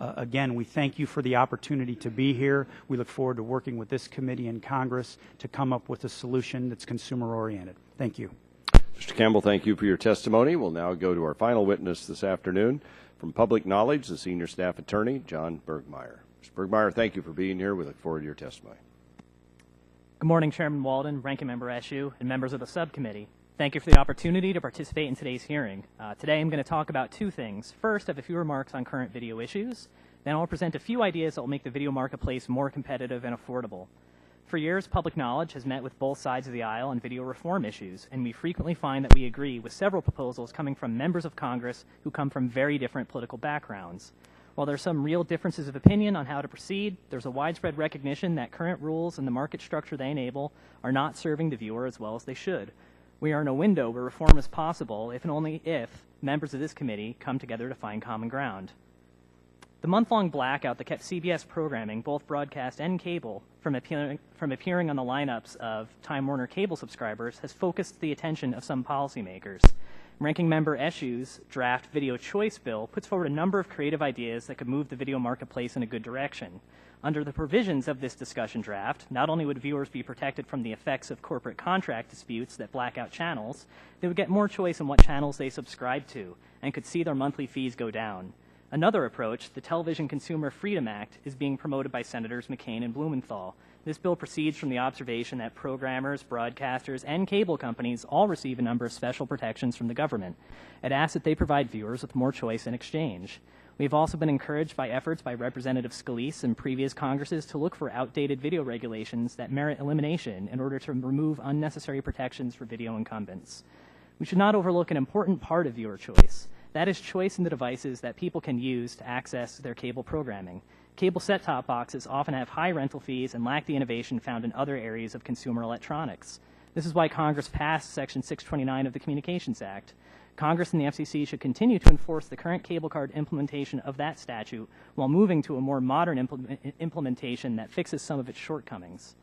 Again, we thank you for the opportunity to be here. We look forward to working with this committee and Congress to come up with a solution that's consumer-oriented. Thank you. Mr. Campbell, thank you for your testimony. We'll now go to our final witness this afternoon. From Public Knowledge, the Senior Staff Attorney, John Bergmeyer. Mr. Bergmeyer, thank you for being here. We look forward to your testimony. Good morning, Chairman Walden, Ranking Member Eshoo, and members of the subcommittee. Thank you for the opportunity to participate in today's hearing. Today I'm going to talk about two things. First, I have a few remarks on current video issues. Then I'll present a few ideas that will make the video marketplace more competitive and affordable. For years, Public Knowledge has met with both sides of the aisle on video reform issues, and we frequently find that we agree with several proposals coming from members of Congress who come from very different political backgrounds. While there are some real differences of opinion on how to proceed, there's a widespread recognition that current rules and the market structure they enable are not serving the viewer as well as they should. We are in a window where reform is possible if and only if members of this committee come together to find common ground. The month-long blackout that kept CBS programming, both broadcast and cable, from appearing on the lineups of Time Warner cable subscribers has focused the attention of some policymakers. Ranking Member Eshoo's draft Video Choice Bill puts forward a number of creative ideas that could move the video marketplace in a good direction. Under the provisions of this discussion draft, not only would viewers be protected from the effects of corporate contract disputes that black out channels, they would get more choice in what channels they subscribe to and could see their monthly fees go down. Another approach, the Television Consumer Freedom Act, is being promoted by Senators McCain and Blumenthal. This bill proceeds from the observation that programmers, broadcasters, and cable companies all receive a number of special protections from the government. It asks that they provide viewers with more choice in exchange. We've also been encouraged by efforts by Representative Scalise and previous Congresses to look for outdated video regulations that merit elimination in order to remove unnecessary protections for video incumbents. We should not overlook an important part of viewer choice. That is choice in the devices that people can use to access their cable programming. Cable set-top boxes often have high rental fees and lack the innovation found in other areas of consumer electronics. This is why Congress passed Section 629 of the Communications Act. Congress and the FCC should continue to enforce the current cable card implementation of that statute while moving to a more modern implementation that fixes some of its shortcomings.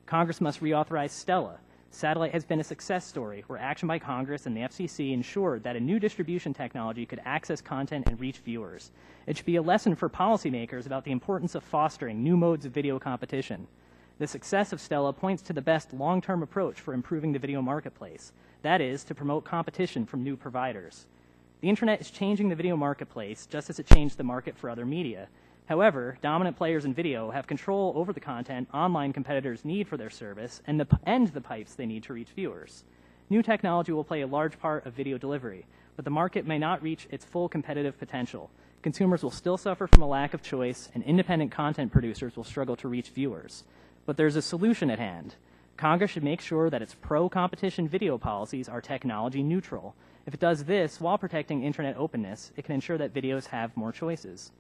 Congress must reauthorize Stella. Satellite has been a success story where action by Congress and the FCC ensured that a new distribution technology could access content and reach viewers. It should be a lesson for policymakers about the importance of fostering new modes of video competition. The success of Stella points to the best long-term approach for improving the video marketplace. That is, to promote competition from new providers. The Internet is changing the video marketplace just as it changed the market for other media. However, dominant players in video have control over the content online competitors need for their service and the pipes they need to reach viewers. New technology will play a large part of video delivery, but the market may not reach its full competitive potential. Consumers will still suffer from a lack of choice, and independent content producers will struggle to reach viewers. But there's a solution at hand. Congress should make sure that its pro-competition video policies are technology neutral. If it does this while protecting Internet openness, it can ensure that videos have more choices.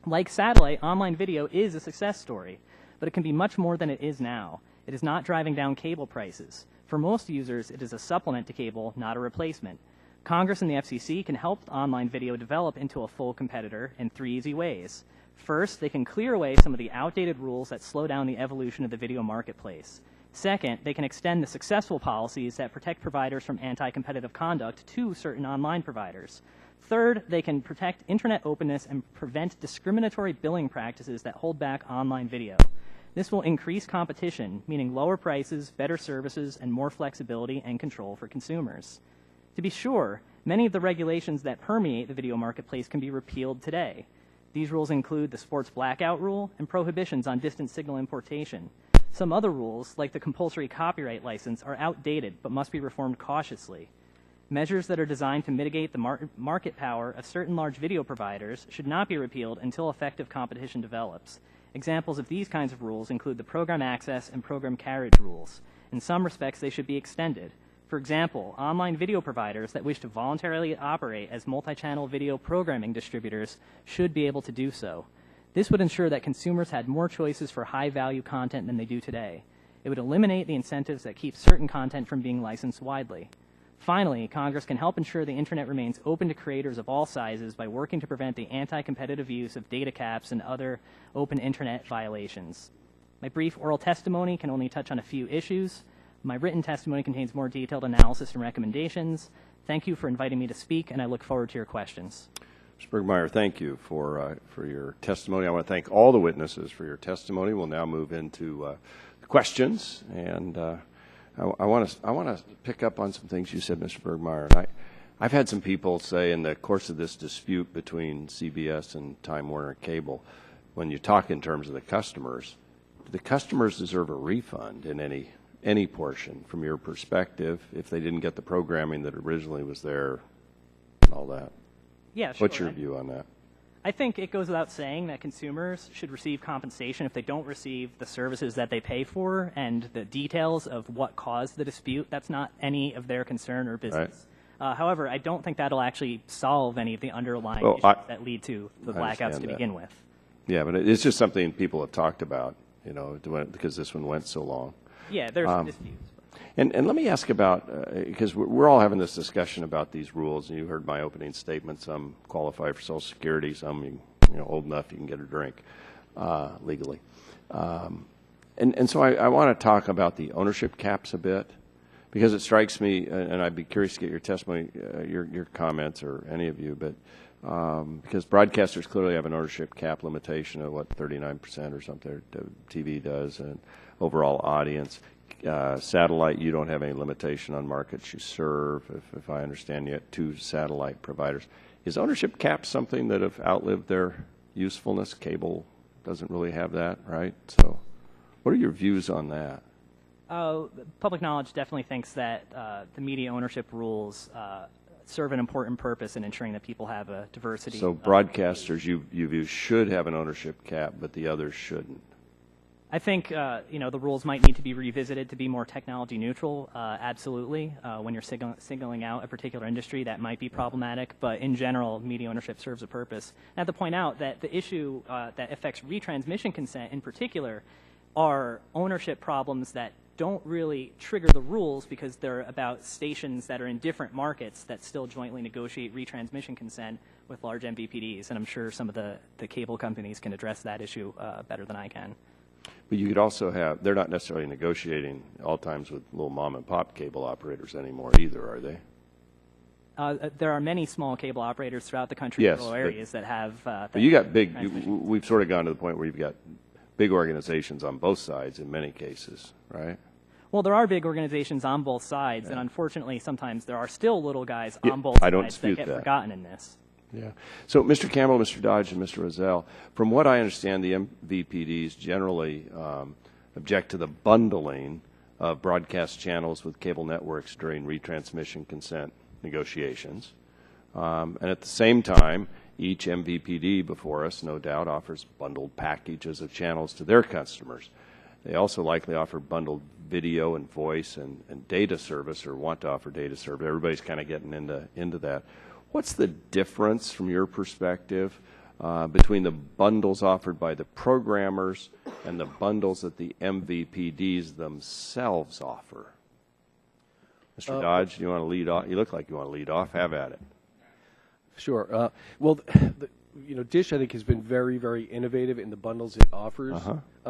Like satellite, online video is a success story, but it can be much more than it is now. It is not driving down cable prices. For most users, it is a supplement to cable, not a replacement. Congress and the FCC can help online video develop into a full competitor in 3 easy ways. First, they can clear away some of the outdated rules that slow down the evolution of the video marketplace. Second, they can extend the successful policies that protect providers from anti-competitive conduct to certain online providers. Third, they can protect Internet openness and prevent discriminatory billing practices that hold back online video. This will increase competition, meaning lower prices, better services, and more flexibility and control for consumers. To be sure, many of the regulations that permeate the video marketplace can be repealed today. These rules include the sports blackout rule and prohibitions on distant signal importation. Some other rules, like the compulsory copyright license, are outdated but must be reformed cautiously. Measures that are designed to mitigate the market power of certain large video providers should not be repealed until effective competition develops. Examples of these kinds of rules include the program access and program carriage rules. In some respects, they should be extended. For example, online video providers that wish to voluntarily operate as multi-channel video programming distributors should be able to do so. This would ensure that consumers had more choices for high-value content than they do today. It would eliminate the incentives that keep certain content from being licensed widely. Finally, Congress can help ensure the Internet remains open to creators of all sizes by working to prevent the anti-competitive use of data caps and other open Internet violations. My brief oral testimony can only touch on a few issues. My written testimony contains more detailed analysis and recommendations. Thank you for inviting me to speak, and I look forward to your questions. Mr. Bergmeyer, thank you for your testimony. I want to thank all the witnesses for your testimony. We'll now move into questions, and I want to pick up on some things you said, Mr. Bergmeyer. And I've had some people say in the course of this dispute between CBS and Time Warner Cable, when you talk in terms of the customers, do the customers deserve a refund in any portion from your perspective if they didn't get the programming that originally was there and all that? Yeah, sure. What's your view on that? I think it goes without saying that consumers should receive compensation if they don't receive the services that they pay for, and the details of what caused the dispute, that's not any of their concern or business. Right. However, I don't think that'll actually solve any of the underlying issues that lead to the blackouts to begin with. Yeah, but it's just something people have talked about, you know, because this one went so long. Yeah, there's some disputes. And let me ask about, because we're all having this discussion about these rules, and you heard my opening statement. Some qualify for Social Security, some, you know, old enough you can get a drink legally. And so I want to talk about the ownership caps a bit, because it strikes me, and I'd be curious to get your testimony, your comments, or any of you, but because broadcasters clearly have an ownership cap limitation of, what, 39% or something, TV does, and overall audience. Satellite, you don't have any limitation on markets you serve, if I understand you, 2 satellite providers. Is ownership cap something that have outlived their usefulness? Cable doesn't really have that, right? So what are your views on that? Public knowledge definitely thinks that the media ownership rules serve an important purpose in ensuring that people have a diversity. So broadcasters, you view, should have an ownership cap, but the others shouldn't. I think you know, the rules might need to be revisited to be more technology neutral. Absolutely, when you're signaling out a particular industry, that might be problematic. But in general, media ownership serves a purpose. I have to point out that the issue that affects retransmission consent, in particular, are ownership problems that don't really trigger the rules because they're about stations that are in different markets that still jointly negotiate retransmission consent with large MVPDs. And I'm sure some of the cable companies can address that issue better than I can. But you could also have, they're not necessarily negotiating all times with little mom and pop cable operators anymore either, are they? There are many small cable operators throughout the country, yes, rural areas that have. But you got big, we've sort of gone to the point where you've got big organizations on both sides in many cases, right? Well, there are big organizations on both sides, and unfortunately sometimes there are still little guys on both sides that get forgotten in this. Yeah. So, Mr. Campbell, Mr. Dodge, and Mr. Rozelle, from what I understand, the MVPDs generally object to the bundling of broadcast channels with cable networks during retransmission consent negotiations. And at the same time, each MVPD before us, no doubt, offers bundled packages of channels to their customers. They also likely offer bundled video and voice and data service, or want to offer data service. Everybody's kind of getting into that. What's the difference from your perspective between the bundles offered by the programmers and the bundles that the MVPDs themselves offer? Mr. Dodge, do you want to lead off? You look like you want to lead off. Have at it. Sure. Well, you know, Dish, I think, has been very, very innovative in the bundles it offers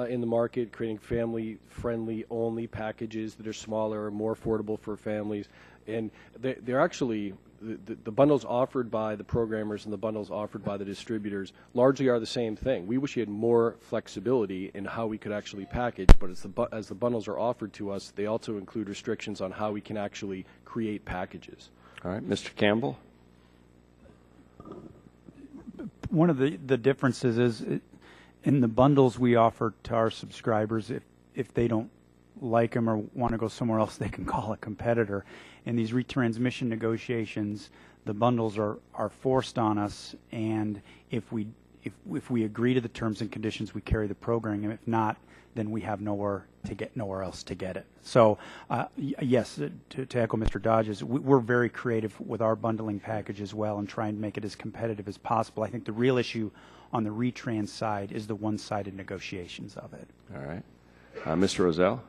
in the market, creating family-friendly only packages that are smaller, more affordable for families. And they're actually, the bundles offered by the programmers and the bundles offered by the distributors largely are the same thing. We wish we had more flexibility in how we could actually package, but as the bundles are offered to us, they also include restrictions on how we can actually create packages. All right. Mr. Campbell? One of the differences is in the bundles we offer to our subscribers, if they don't like them or want to go somewhere else, they can call a competitor. In these retransmission negotiations, the bundles are forced on us, and if we agree to the terms and conditions, we carry the program, and if not, then we have nowhere else to get it. So, yes, to echo Mr. Dodge's, we're very creative with our bundling package as well and trying to make it as competitive as possible. I think the real issue on the retrans side is the one-sided negotiations of it. All right. Mr. Rozelle?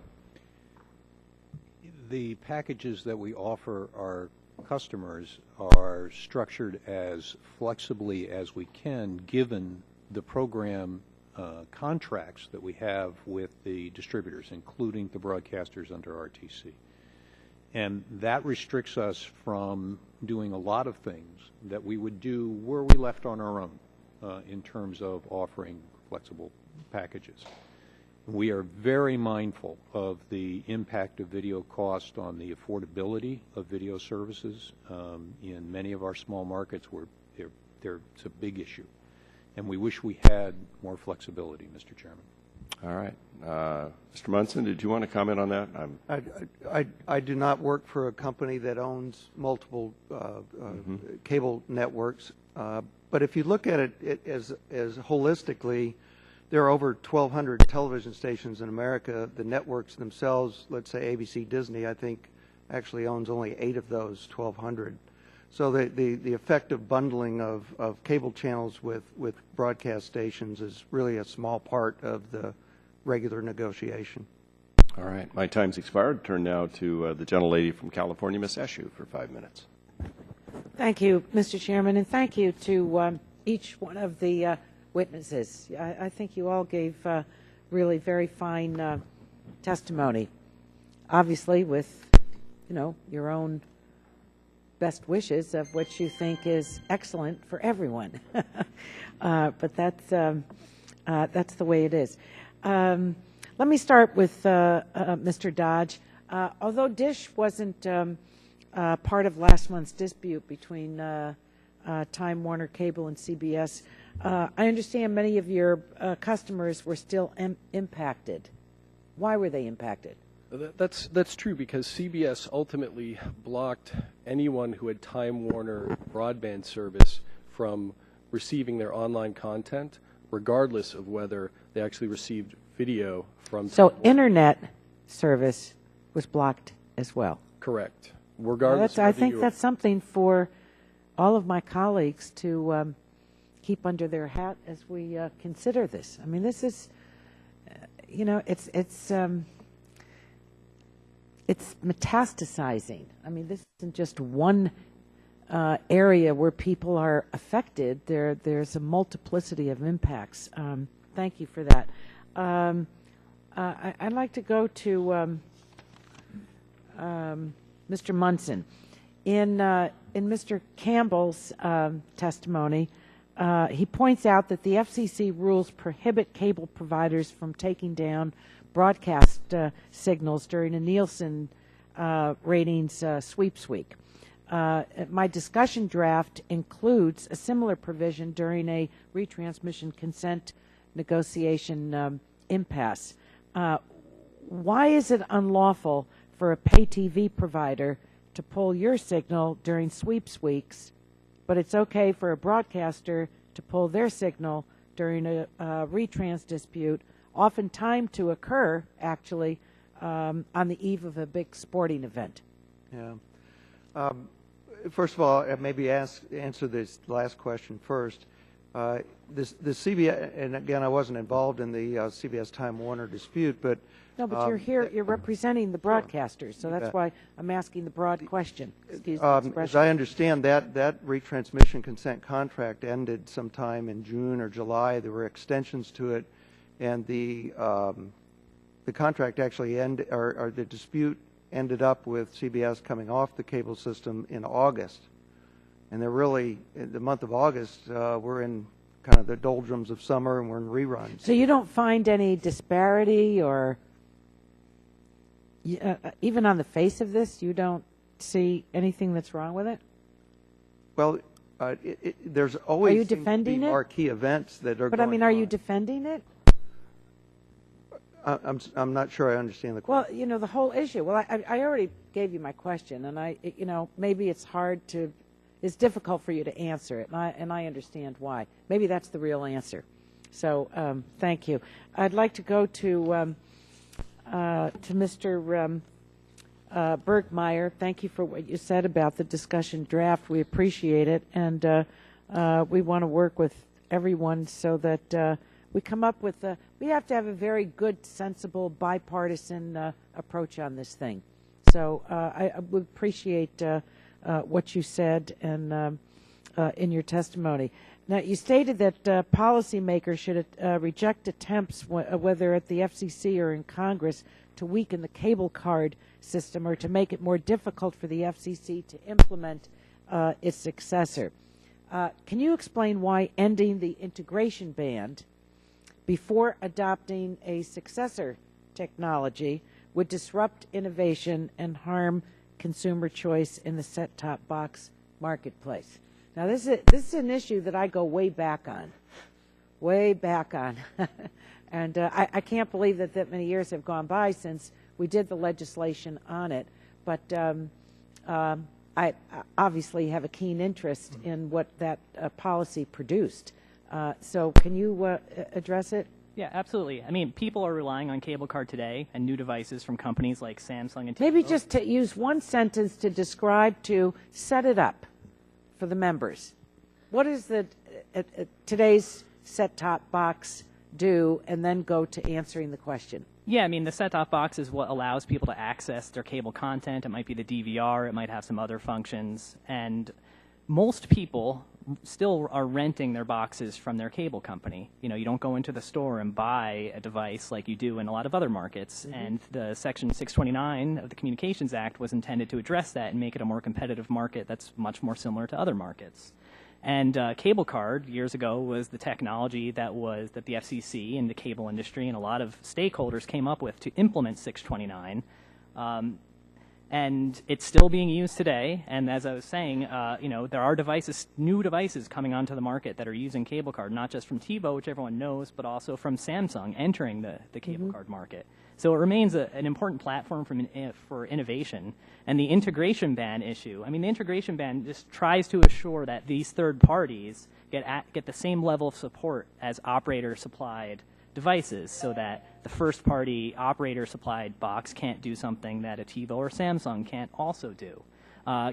The packages that we offer our customers are structured as flexibly as we can, given the program contracts that we have with the distributors, including the broadcasters under RTC. And that restricts us from doing a lot of things that we would do were we left on our own in terms of offering flexible packages. We are very mindful of the impact of video cost on the affordability of video services. In many of our small markets, where it's a big issue. And we wish we had more flexibility, Mr. Chairman. All right. Mr. Munson, did you want to comment on that? I do not work for a company that owns multiple cable networks. But if you look at it as holistically, there are over 1,200 television stations in America. The networks themselves, let's say ABC Disney, I think actually owns only 8 of those 1,200. So the effect of bundling of cable channels with broadcast stations is really a small part of the regular negotiation. All right. My time's expired. Turn now to the gentlelady from California, Ms. Eshoo, for 5 minutes. Thank you, Mr. Chairman, and thank you to each one of the witnesses. I think you all gave really very fine testimony, obviously with, your own best wishes of what you think is excellent for everyone. But that's the way it is. Let me start with Mr. Dodge. Although DISH wasn't part of last month's dispute between Time Warner Cable and CBS, I understand many of your customers were still impacted. Why were they impacted? That's true, because CBS ultimately blocked anyone who had Time Warner broadband service from receiving their online content, regardless of whether they actually received video from So internet service was blocked as well? Correct. Regardless I think that's something for all of my colleagues to keep under their hat as we consider this. I mean, this is, it's metastasizing. I mean, this isn't just one area where people are affected. There's a multiplicity of impacts. Thank you for that. I'd like to go to Mr. Munson. In Mr. Campbell's testimony, he points out that the FCC rules prohibit cable providers from taking down broadcast signals during a Nielsen ratings sweeps week. My discussion draft includes a similar provision during a retransmission consent negotiation impasse. Why is it unlawful for a pay TV provider to pull your signal during sweeps weeks, but it's okay for a broadcaster to pull their signal during a retrans dispute, often timed to occur, actually, on the eve of a big sporting event? Yeah. First of all, maybe answer this last question first. The CBS, and again, I wasn't involved in the CBS Time Warner dispute, but no, but you're here. You're representing the broadcasters, so that's why I'm asking the broad question. Excuse the expression. As I understand, that retransmission consent contract ended sometime in June or July. There were extensions to it, and the contract actually ended, or the dispute ended up with CBS coming off the cable system in August. And they're really, in the month of August, we're in kind of the doldrums of summer, and we're in reruns. So you don't find any disparity, or even on the face of this, you don't see anything that's wrong with it? Well, there's always are you defending it? marquee events that are But going I mean, are on. you defending it? I'm not sure I understand the question. Well, you know, the whole issue. Well, I already gave you my question, and you know, maybe it's difficult for you to answer it, and I understand why. Maybe that's the real answer. So, thank you. I'd like to go to Mr. Bergmeyer. Thank you for what you said about the discussion draft. We appreciate it, and we want to work with everyone so that we come up with we have to have a very good, sensible, bipartisan approach on this thing. So I would appreciate what you said and in your testimony. Now, you stated that policymakers should reject attempts, whether at the FCC or in Congress, to weaken the cable card system or to make it more difficult for the FCC to implement its successor. Can you explain why ending the integration band before adopting a successor technology would disrupt innovation and harm consumer choice in the set-top box marketplace? Now, this is an issue that I go way back on, and I can't believe that many years have gone by since we did the legislation on it. But I obviously have a keen interest in what that policy produced. So can you address it? Yeah, absolutely. I mean, people are relying on cable card today and new devices from companies like Samsung and TiVo. Maybe just to use one sentence to describe, to set it up for the members. What does today's set-top box do, and then go to answering the question? Yeah, I mean, the set-top box is what allows people to access their cable content. It might be the DVR. It might have some other functions. And most people still are renting their boxes from their cable company. You know, you don't go into the store and buy a device like you do in a lot of other markets. Mm-hmm. And the Section 629 of the Communications Act was intended to address that and make it a more competitive market that's much more similar to other markets. And cable card, years ago, was the technology that the FCC and the cable industry and a lot of stakeholders came up with to implement 629. And it's still being used today. And as I was saying, you know, there are new devices coming onto the market that are using cable card, not just from TiVo, which everyone knows, but also from Samsung entering the cable card market. So it remains an important platform for innovation. And the integration ban issue, I mean, the integration ban just tries to assure that these third parties get the same level of support as operator-supplied devices, so that the first-party operator-supplied box can't do something that a TiVo or Samsung can't also do.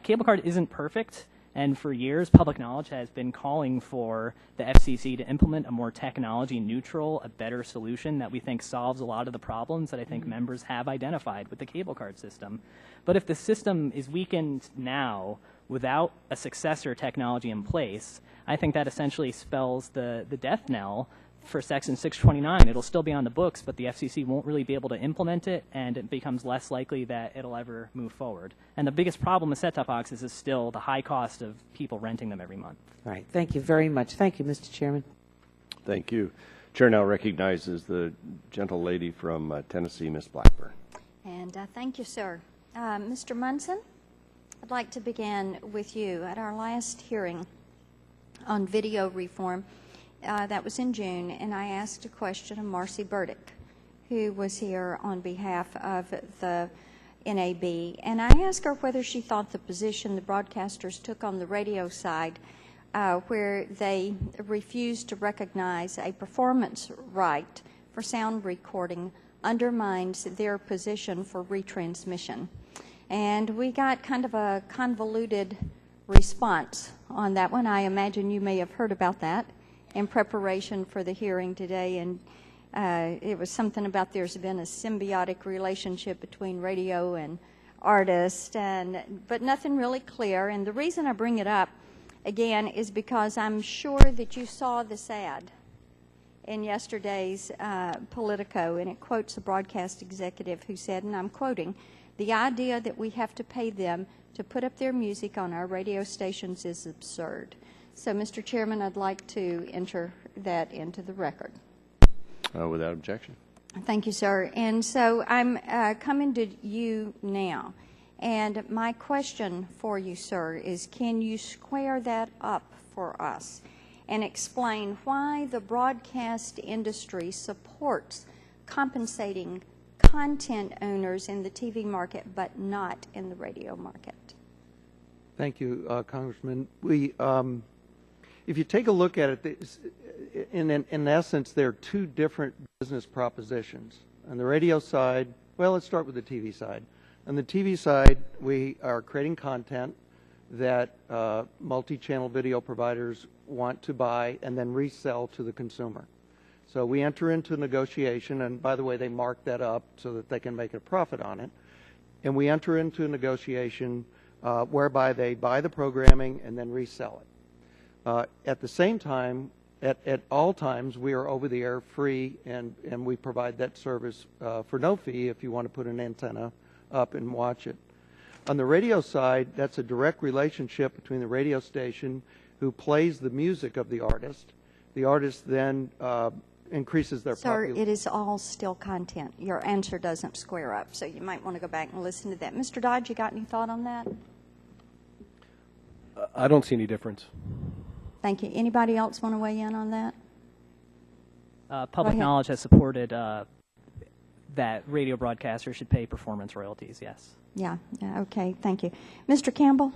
Cable card isn't perfect, and for years, public knowledge has been calling for the FCC to implement a more technology-neutral, a better solution that we think solves a lot of the problems that I think members have identified with the cable card system. But if the system is weakened now without a successor technology in place, I think that essentially spells the death knell for Section 629. It'll still be on the books, but the FCC won't really be able to implement it, and it becomes less likely that it'll ever move forward. And the biggest problem with set-top boxes is still the high cost of people renting them every month. All right. Thank you very much. Thank you, Mr. Chairman. Thank you. Chair now recognizes the gentle lady from Tennessee, Ms. Blackburn. And thank you, sir. Mr. Munson, I'd like to begin with you. At our last hearing on video reform, that was in June, and I asked a question of Marcy Burdick, who was here on behalf of the NAB, and I asked her whether she thought the position the broadcasters took on the radio side, where they refused to recognize a performance right for sound recording, undermines their position for retransmission. And we got kind of a convoluted response on that one. I imagine you may have heard about that in preparation for the hearing today, and it was something about there's been a symbiotic relationship between radio and artists, but nothing really clear. And the reason I bring it up again is because I'm sure that you saw this ad in yesterday's Politico, and it quotes a broadcast executive who said, and I'm quoting, "The idea that we have to pay them to put up their music on our radio stations is absurd." So, Mr. Chairman, I'd like to enter that into the record. Without objection. Thank you, sir. And so I'm coming to you now. And my question for you, sir, is can you square that up for us and explain why the broadcast industry supports compensating content owners in the TV market, but not in the radio market? Thank you, Congressman. If you take a look at it, in essence, there are two different business propositions. On the radio side, well, let's start with the TV side. On the TV side, we are creating content that multi-channel video providers want to buy and then resell to the consumer. So we enter into a negotiation, and by the way, they mark that up so that they can make a profit on it. And we enter into a negotiation whereby they buy the programming and then resell it. At the same time, at all times, we are over-the-air free, and we provide that service for no fee if you want to put an antenna up and watch it. On the radio side, that's a direct relationship between the radio station who plays the music of the artist. The artist then increases their Sir, it is all still content. Your answer doesn't square up, so you might want to go back and listen to that. Mr. Dodge, you got any thought on that? I don't see any difference. Thank you. Anybody else want to weigh in on that? Public knowledge has supported that radio broadcasters should pay performance royalties, yes. Yeah, okay, thank you. Mr. Campbell,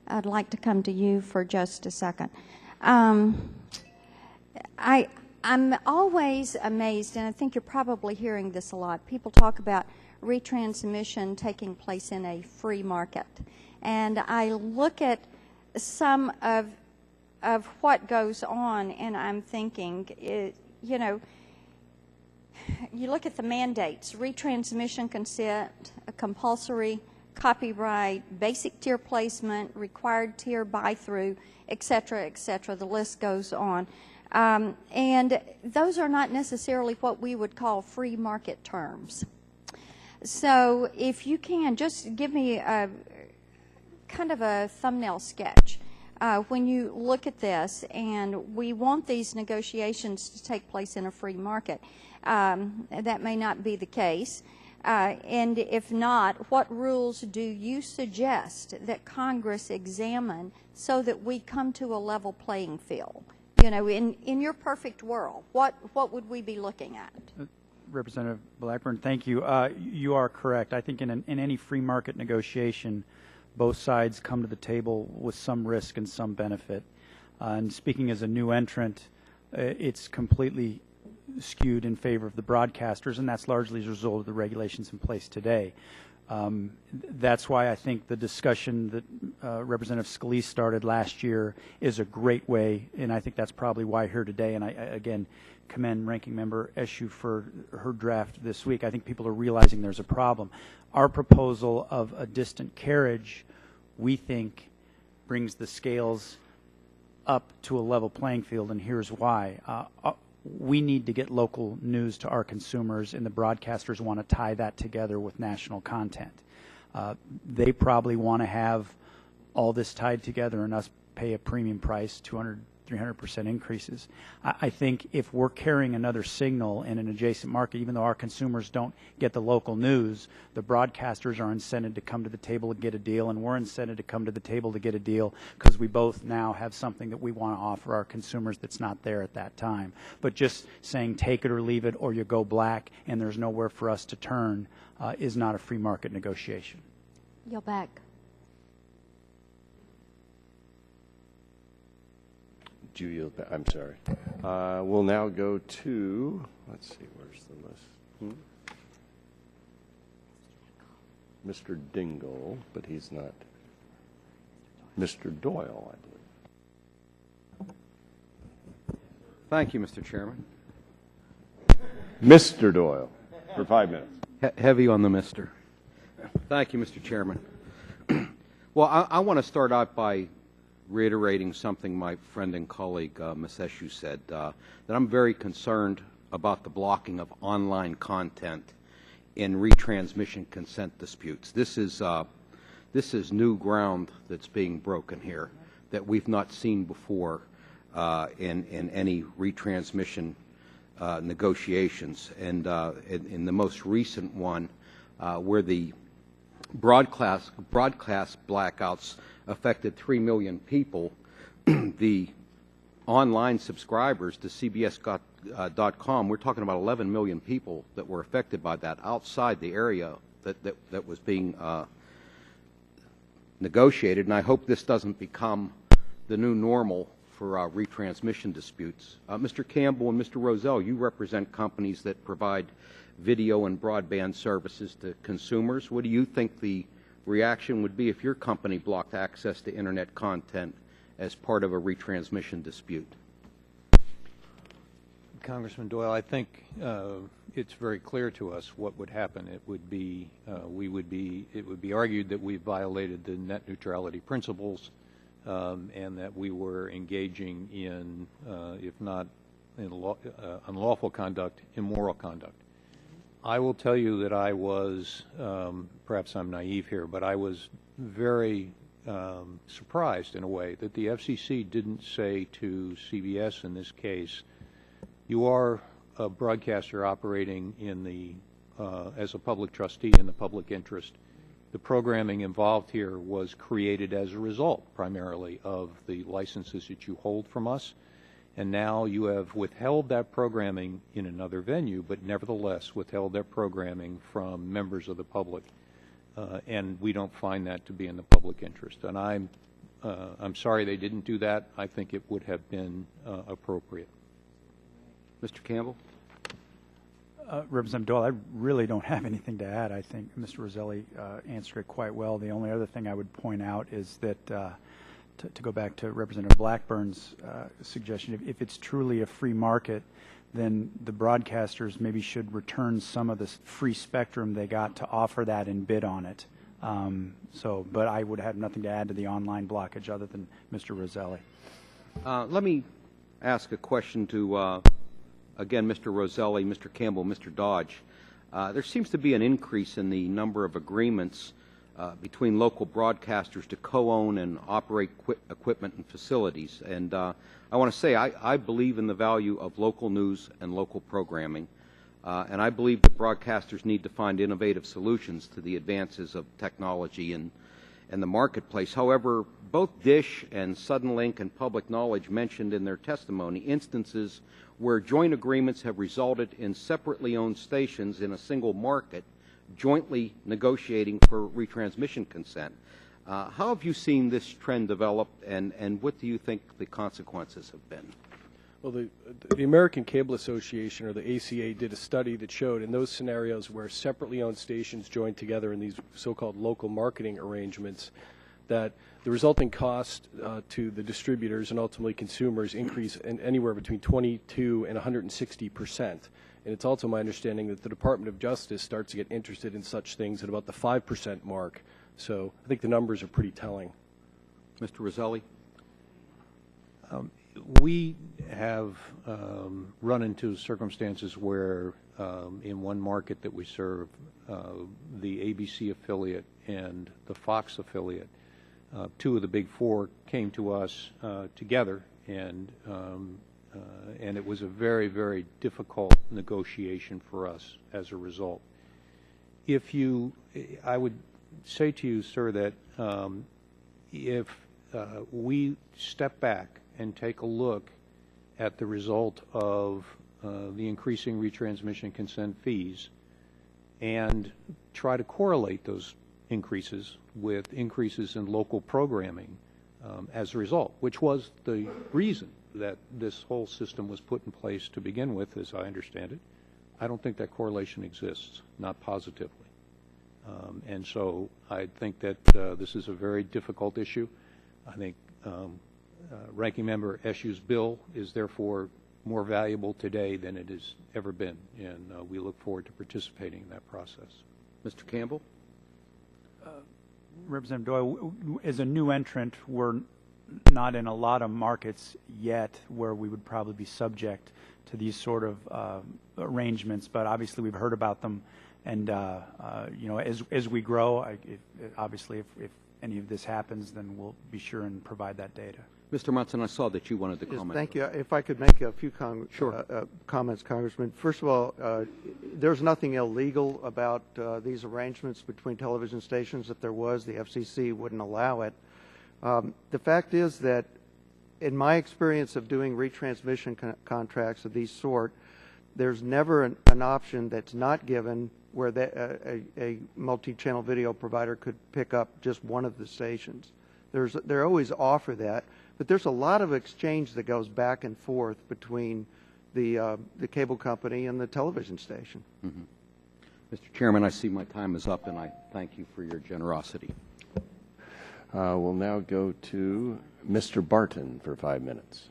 I'd like to come to you for just a second. I'm always amazed, and I think you're probably hearing this a lot. People talk about retransmission taking place in a free market. And I look at some of what goes on, and I'm thinking, you know, you look at the mandates: retransmission consent, a compulsory copyright, basic tier placement, required tier buy-through, et cetera, et cetera. The list goes on. And those are not necessarily what we would call free market terms. So if you can, just give me a kind of a thumbnail sketch. When you look at this, and we want these negotiations to take place in a free market, that may not be the case. And if not, what rules do you suggest that Congress examine so that we come to a level playing field? You know, in your perfect world, what would we be looking at? Representative Blackburn, thank you. You are correct. I think in any free market negotiation, both sides come to the table with some risk and some benefit. And speaking as a new entrant, it's completely skewed in favor of the broadcasters, and that's largely as a result of the regulations in place today. That's why I think the discussion that Representative Scalise started last year is a great way, and I think that's probably why here today. And I again commend Ranking Member Eshoo for her draft this week. I think people are realizing there's a problem. Our proposal of a distant carriage, we think, brings the scales up to a level playing field, and here's why. We need to get local news to our consumers, and the broadcasters want to tie that together with national content. They probably want to have all this tied together and us pay a premium price, 200, 300% increases. I think if we're carrying another signal in an adjacent market, even though our consumers don't get the local news, the broadcasters are incented to come to the table and get a deal, and we're incented to come to the table to get a deal because we both now have something that we want to offer our consumers that's not there at that time. But just saying take it or leave it, or you go black and there's nowhere for us to turn is not a free market negotiation. You're back. I'm sorry. We'll now go to, let's see, where's the list? Mr. Dingell, but he's not. Mr. Doyle, I believe. Thank you, Mr. Chairman. Mr. Doyle, for 5 minutes. Heavy on the Mr. Thank you, Mr. Chairman. Well, I want to start out by reiterating something my friend and colleague, Ms. Eshoo, said, that I'm very concerned about the blocking of online content in retransmission consent disputes. This is new ground that's being broken here that we've not seen before in any retransmission negotiations. And in the most recent one, where the broadcast blackouts affected 3 million people, the online subscribers to CBS.com, we're talking about 11 million people that were affected by that outside the area that was being negotiated. And I hope this doesn't become the new normal for retransmission disputes. Mr. Campbell and Mr. Rozelle, you represent companies that provide video and broadband services to consumers. What do you think the reaction would be if your company blocked access to Internet content as part of a retransmission dispute? Congressman Doyle, I think it's very clear to us what would happen. It would be argued that we violated the net neutrality principles, and that we were engaging in, if not in unlawful conduct, immoral conduct. I will tell you that I was, perhaps I'm naive here, but I was very surprised in a way that the FCC didn't say to CBS in this case, you are a broadcaster operating in the, as a public trustee in the public interest. The programming involved here was created as a result primarily of the licenses that you hold from us. And now you have withheld that programming in another venue, but nevertheless withheld that programming from members of the public. And we don't find that to be in the public interest. And I'm sorry they didn't do that. I think it would have been appropriate. Mr. Campbell? Representative Doyle, I really don't have anything to add. I think Mr. Roselli answered it quite well. The only other thing I would point out is that to go back to Representative Blackburn's suggestion, if it's truly a free market, then the broadcasters maybe should return some of this free spectrum they got to offer that and bid on it. But I would have nothing to add to the online blockage other than Mr. Roselli. Let me ask a question to, again, Mr. Roselli, Mr. Campbell, Mr. Dodge. There seems to be an increase in the number of agreements between local broadcasters to co-own and operate equipment and facilities. And I want to say I believe in the value of local news and local programming. And I believe that broadcasters need to find innovative solutions to the advances of technology and the marketplace. However, both Dish and Suddenlink and Public Knowledge mentioned in their testimony instances where joint agreements have resulted in separately owned stations in a single market jointly negotiating for retransmission consent. How have you seen this trend develop, and what do you think the consequences have been? Well, the American Cable Association, or the ACA, did a study that showed in those scenarios where separately owned stations joined together in these so-called local marketing arrangements, that the resulting cost to the distributors and ultimately consumers increase in anywhere between 22 and 160%. And it's also my understanding that the Department of Justice starts to get interested in such things at about the 5% mark. So I think the numbers are pretty telling. Mr. Roselli? We have run into circumstances where in one market that we serve, the ABC affiliate and the Fox affiliate, two of the big four came to us together, and it was a very, very difficult negotiation for us as a result. I would say to you, sir, that if we step back and take a look at the result of the increasing retransmission consent fees and try to correlate those increases with increases in local programming as a result, which was the reason that this whole system was put in place to begin with, as I understand it. I don't think that correlation exists, not positively. And so I think that this is a very difficult issue. I think Ranking Member Eshu's bill is therefore more valuable today than it has ever been, and we look forward to participating in that process. Mr. Campbell? Representative Doyle, as a new entrant, we're not in a lot of markets yet where we would probably be subject to these sort of arrangements, but obviously we've heard about them, and you know, as we grow, obviously if any of this happens, then we'll be sure and provide that data. Mr. Munson, I saw that you wanted to comment. Yes, thank you. If I could make a few comments, Congressman. First of all, there's nothing illegal about these arrangements between television stations. If there was, the FCC wouldn't allow it. The fact is that in my experience of doing retransmission contracts of these sort, there's never an option that's not given where a multi-channel video provider could pick up just one of the stations. They always offer that, but there's a lot of exchange that goes back and forth between the cable company and the television station. Mm-hmm. Mr. Chairman, I see my time is up, and I thank you for your generosity. We'll now go to Mr. Barton for 5 minutes.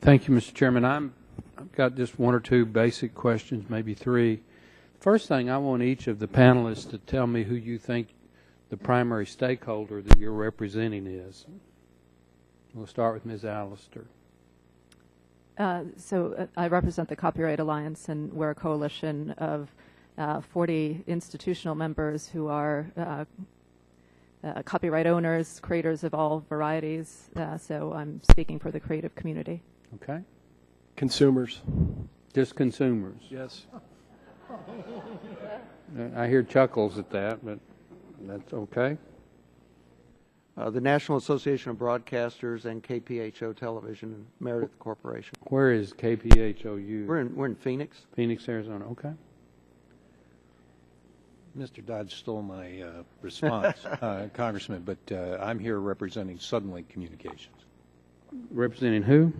Thank you, Mr. Chairman. I've got just one or two basic questions, maybe three. First thing, I want each of the panelists to tell me who you think the primary stakeholder that you're representing is. We'll start with Ms. Allister. I represent the Copyright Alliance, and we're a coalition of 40 institutional members who are copyright owners, creators of all varieties. So I'm speaking for the creative community. Okay. Consumers. Just consumers. Yes. I hear chuckles at that, but that's okay. The National Association of Broadcasters and KPHO Television and Meredith Corporation. Where is KPHOU? We're in Phoenix. Phoenix, Arizona. Okay. Mr. Dodge stole my response, Congressman, but I'm here representing Suddenlink Communications. Representing who?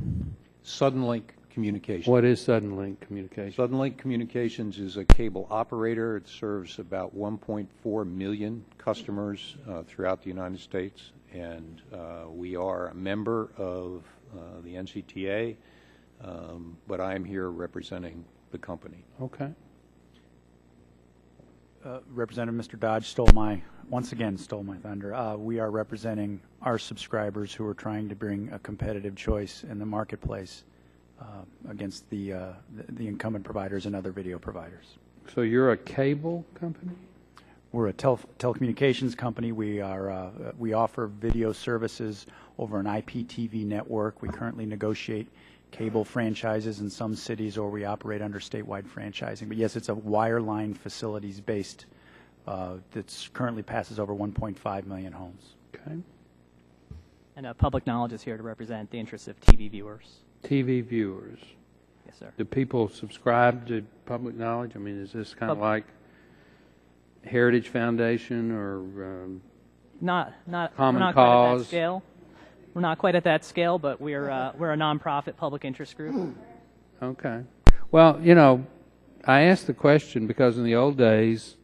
Suddenlink Communications. What is Suddenlink Communications? Suddenlink Communications is a cable operator. It serves about 1.4 million customers throughout the United States, and we are a member of the NCTA, but I am here representing the company. Okay. Representative Mr. Dodge once again stole my thunder. We are representing our subscribers who are trying to bring a competitive choice in the marketplace against the incumbent providers and other video providers. So you're a cable company? We're a telecommunications company. We offer video services over an IPTV network. We currently negotiate cable franchises in some cities, or we operate under statewide franchising. But yes, it's a wireline facilities based that currently passes over 1.5 million homes. Okay. And Public Knowledge is here to represent the interests of TV viewers. TV viewers. Yes, sir. Do people subscribe to Public Knowledge? I mean, is this kind of like Heritage Foundation or not Common we're not Cause? Quite at that scale. We're not quite at that scale, but we're a nonprofit public interest group. Okay. Well, you know, I asked the question because in the old days,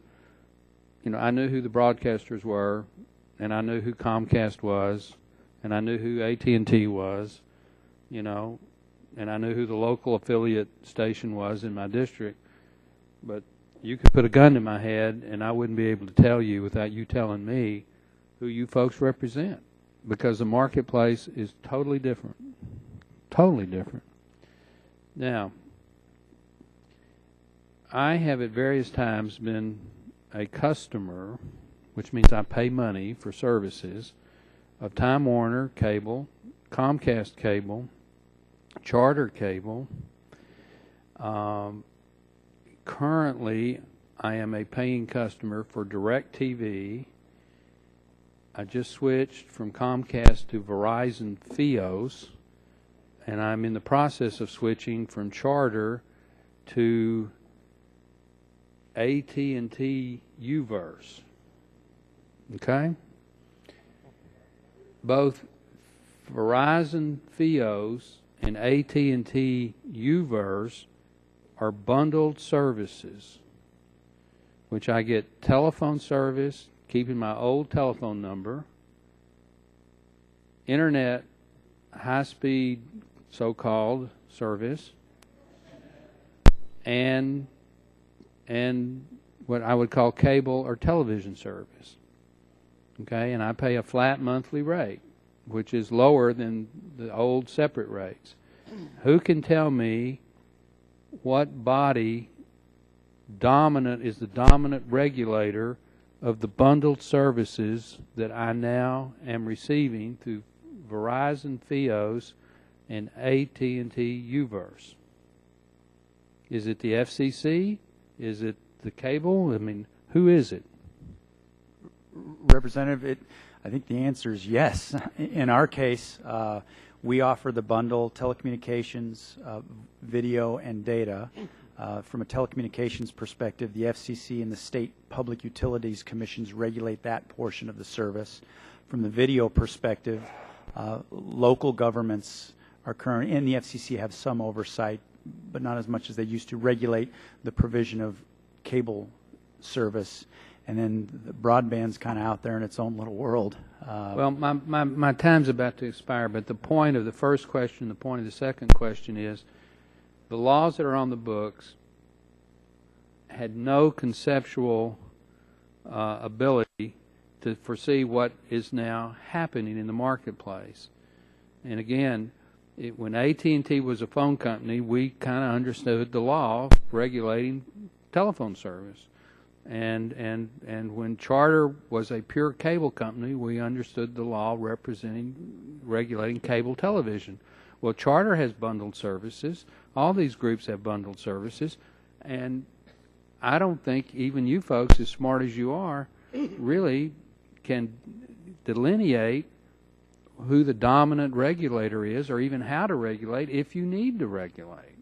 you know, I knew who the broadcasters were, and I knew who Comcast was, and I knew who AT&T was, you know, and I knew who the local affiliate station was in my district. But you could put a gun to my head, and I wouldn't be able to tell you without you telling me who you folks represent, because the marketplace is totally different. Totally different. Now, I have at various times been a customer, which means I pay money for services, of Time Warner Cable, Comcast Cable, Charter Cable. Currently, I am a paying customer for DirecTV. I just switched from Comcast to Verizon Fios, and I'm in the process of switching from Charter to AT&T UVerse. Okay? Both Verizon Fios and AT&T UVerse are bundled services, which I get telephone service, keeping my old telephone number, internet, high-speed so-called service, and what I would call cable or television service. Okay, and I pay a flat monthly rate, which is lower than the old separate rates. Who can tell me what body is the dominant regulator of the bundled services that I now am receiving through Verizon Fios and AT&T UVerse? Is it the FCC? Is it the cable? I mean, who is it? Representative, I think the answer is yes. In our case, We offer the bundle telecommunications, video, and data. From a telecommunications perspective, the FCC and the state public utilities commissions regulate that portion of the service. From the video perspective, local governments are current, and the FCC have some oversight, but not as much as they used to, regulate the provision of cable service. And then the broadband's kind of out there in its own little world. Well, my time's about to expire, but the point of the first question, the point of the second question is the laws that are on the books had no conceptual ability to foresee what is now happening in the marketplace. And again, when AT&T was a phone company, we kind of understood the law regulating telephone service. And when Charter was a pure cable company, we understood the law regulating cable television. Well, Charter has bundled services. All these groups have bundled services. And I don't think even you folks, as smart as you are, really can delineate who the dominant regulator is or even how to regulate if you need to regulate.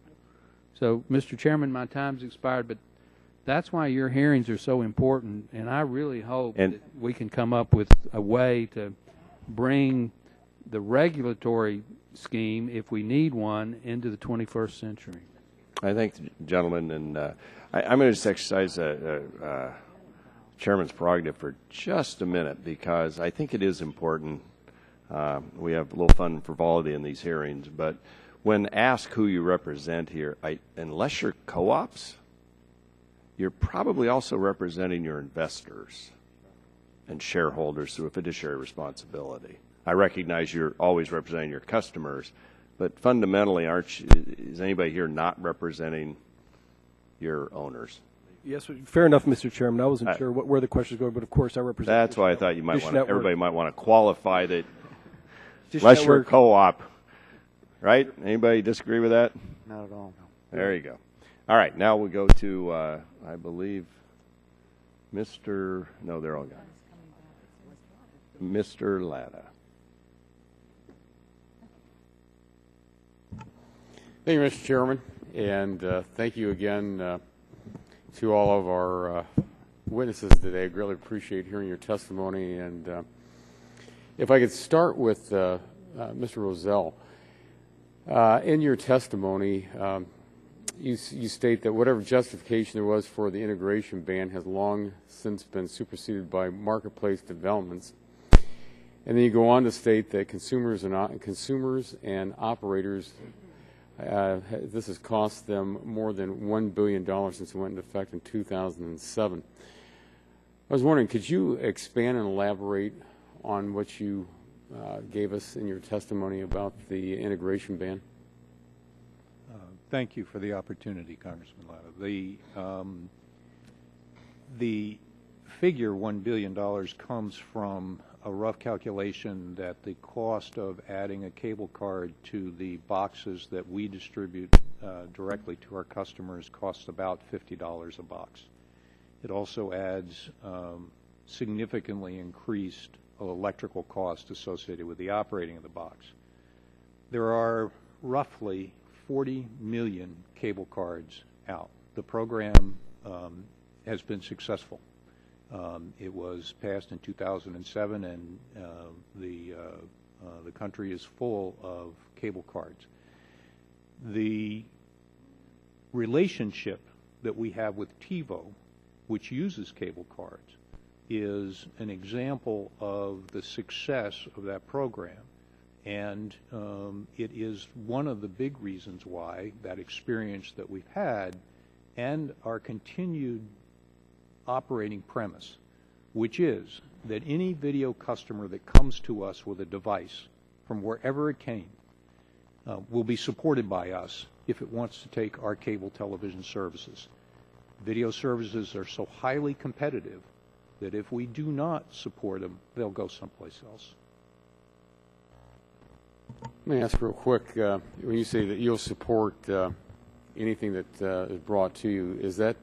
So, Mr. Chairman, my time's expired, but that's why your hearings are so important, and I really hope that we can come up with a way to bring the regulatory scheme, if we need one, into the 21st century. I thank the gentleman, and I'm going to just exercise Chairman's prerogative for just a minute, because I think it is important. We have a little fun and frivolity in these hearings, but when asked who you represent here, unless you're co-ops, you're probably also representing your investors and shareholders through a fiduciary responsibility. I recognize you're always representing your customers, but fundamentally, is anybody here not representing your owners? Yes, fair enough, Mr. Chairman. I wasn't sure where the question was going, but of course I represent. That's why I thought you might Dish want Network. everybody might want to qualify that. Dish Unless you're a Network. co-op, right? Anybody disagree with that? Not at all. There you go. All right, now we go to, I believe, Mr. No, they're all gone. Mr. Latta. Thank you, Mr. Chairman, and thank you again to all of our witnesses today. I greatly appreciate hearing your testimony. And if I could start with Mr. Rozelle. In your testimony, you state that whatever justification there was for the integration ban has long since been superseded by marketplace developments. And then you go on to state that consumers and operators, this has cost them more than $1 billion since it went into effect in 2007. I was wondering, could you expand and elaborate on what you gave us in your testimony about the integration ban? Thank you for the opportunity, Congressman Latta. The figure $1 billion comes from a rough calculation that the cost of adding a cable card to the boxes that we distribute directly to our customers costs about $50 a box. It also adds significantly increased electrical costs associated with the operating of the box. There are roughly 40 million cable cards out. The program has been successful. It was passed in 2007, and the country is full of cable cards. The relationship that we have with TiVo, which uses cable cards, is an example of the success of that program. And it is one of the big reasons why that experience that we've had and our continued operating premise, which is that any video customer that comes to us with a device from wherever it came will be supported by us if it wants to take our cable television services. Video services are so highly competitive that if we do not support them, they'll go someplace else. Let me ask real quick, when you say that you'll support anything that is brought to you, is that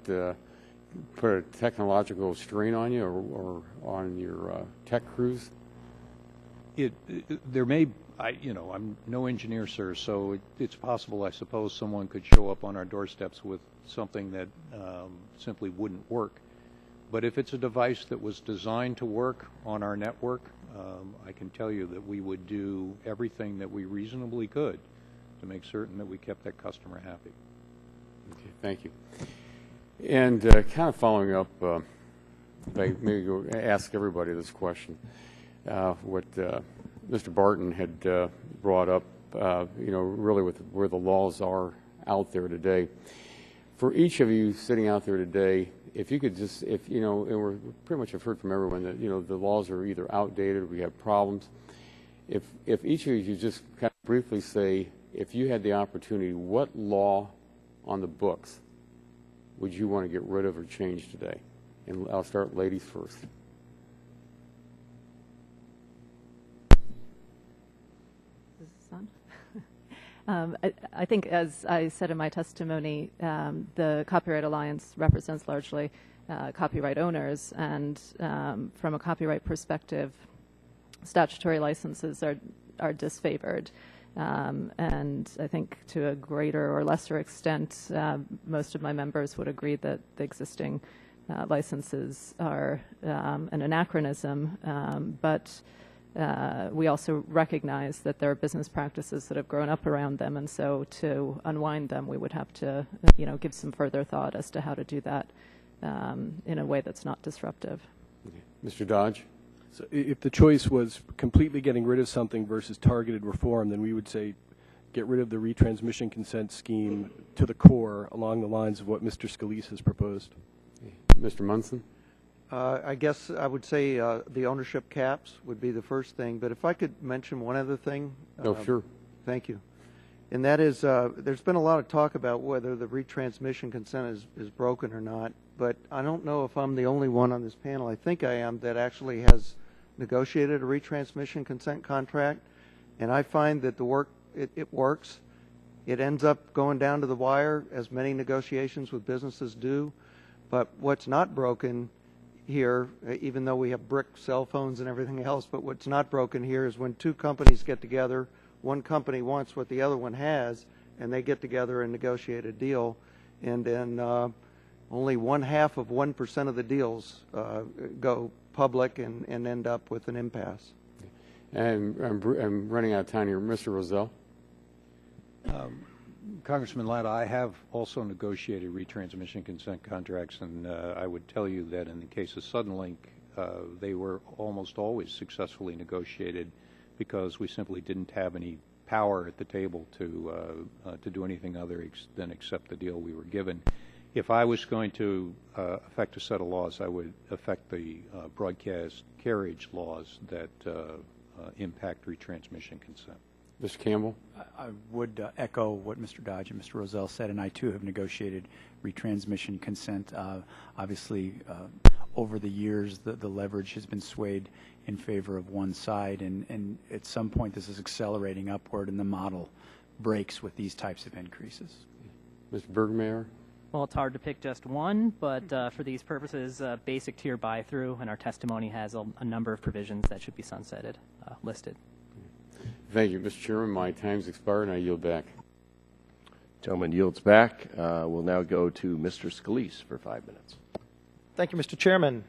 put a technological strain on you or on your tech crews? There may I'm no engineer, sir, so it's possible, I suppose, someone could show up on our doorsteps with something that simply wouldn't work. But if it's a device that was designed to work on our network, I can tell you that we would do everything that we reasonably could to make certain that we kept that customer happy. Okay, thank you. And kind of following up, maybe go ask everybody this question. What Mr. Barton had brought up, really with where the laws are out there today. For each of you sitting out there today, if you could just, and we're pretty much have heard from everyone that, the laws are either outdated or we have problems. If each of you just kind of briefly say, if you had the opportunity, what law on the books would you want to get rid of or change today? And I'll start ladies first. I think, as I said in my testimony, the Copyright Alliance represents largely copyright owners, and from a copyright perspective, statutory licenses are disfavored. And I think to a greater or lesser extent, most of my members would agree that the existing licenses are an anachronism, but we also recognize that there are business practices that have grown up around them, and so to unwind them, we would have to, give some further thought as to how to do that in a way that's not disruptive. Okay. Mr. Dodge? So if the choice was completely getting rid of something versus targeted reform, then we would say get rid of the retransmission consent scheme to the core along the lines of what Mr. Scalise has proposed. Okay. Mr. Munson? I guess I would say the ownership caps would be the first thing. But if I could mention one other thing. Oh, sure. Thank you. And that is, there's been a lot of talk about whether the retransmission consent is broken or not. But I don't know if I'm the only one on this panel, I think I am, that actually has negotiated a retransmission consent contract. And I find that it works. It ends up going down to the wire, as many negotiations with businesses do. But what's not broken here, even though we have brick cell phones and everything else, but what's not broken here is when two companies get together, one company wants what the other one has, and they get together and negotiate a deal, and then only 0.5% of the deals go public and end up with an impasse. And I'm running out of time here. Mr. Rozelle? Congressman Ladd, I have also negotiated retransmission consent contracts, and I would tell you that in the case of Suddenlink, they were almost always successfully negotiated because we simply didn't have any power at the table to do anything other than accept the deal we were given. If I was going to affect a set of laws, I would affect the broadcast carriage laws that impact retransmission consent. Mr. Campbell? I would echo what Mr. Dodge and Mr. Rozelle said, and I too have negotiated retransmission consent. Obviously, over the years, the leverage has been swayed in favor of one side, and at some point this is accelerating upward, and the model breaks with these types of increases. Mr. Bergmayer? Well, it's hard to pick just one, but for these purposes, basic tier buy-through, and our testimony has a number of provisions that should be sunsetted, listed. Thank you, Mr. Chairman. My time's expired, and I yield back. Gentleman yields back. We'll now go to Mr. Scalise for 5 minutes. Thank you, Mr. Chairman.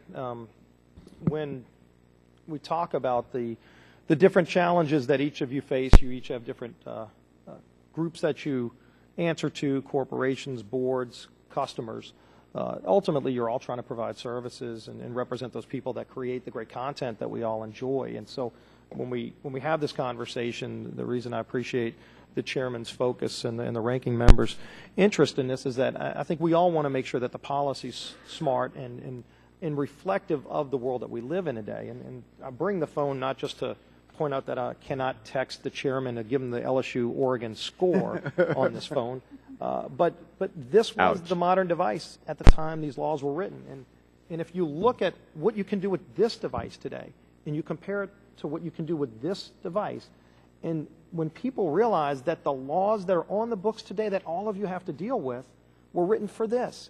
When we talk about the different challenges that each of you face, you each have different groups that you answer to, corporations, boards, customers. Ultimately, you're all trying to provide services and represent those people that create the great content that we all enjoy. And so when we have this conversation, the reason I appreciate the chairman's focus and the ranking member's interest in this is that I think we all want to make sure that the policy's smart and reflective of the world that we live in today. And I bring the phone not just to point out that I cannot text the chairman to give him the LSU-Oregon score on this phone, but this was the modern device at the time these laws were written. And if you look at what you can do with this device today, and you compare it to what you can do with this device, and when people realize that the laws that are on the books today that all of you have to deal with were written for this,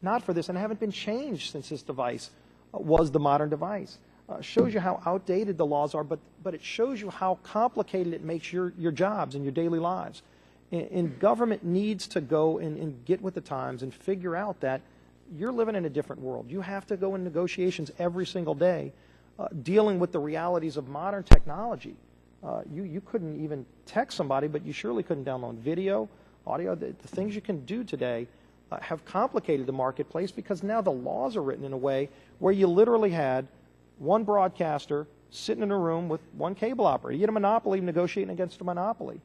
not for this, and haven't been changed since this device was the modern device. shows you how outdated the laws are, but it shows you how complicated it makes your jobs and your daily lives. And government needs to go and get with the times and figure out that you're living in a different world. You have to go in negotiations every single day, dealing with the realities of modern technology. You couldn't even text somebody, but you surely couldn't download video, audio. The things you can do today have complicated the marketplace because now the laws are written in a way where you literally had one broadcaster sitting in a room with one cable operator. You had a monopoly negotiating against a monopoly.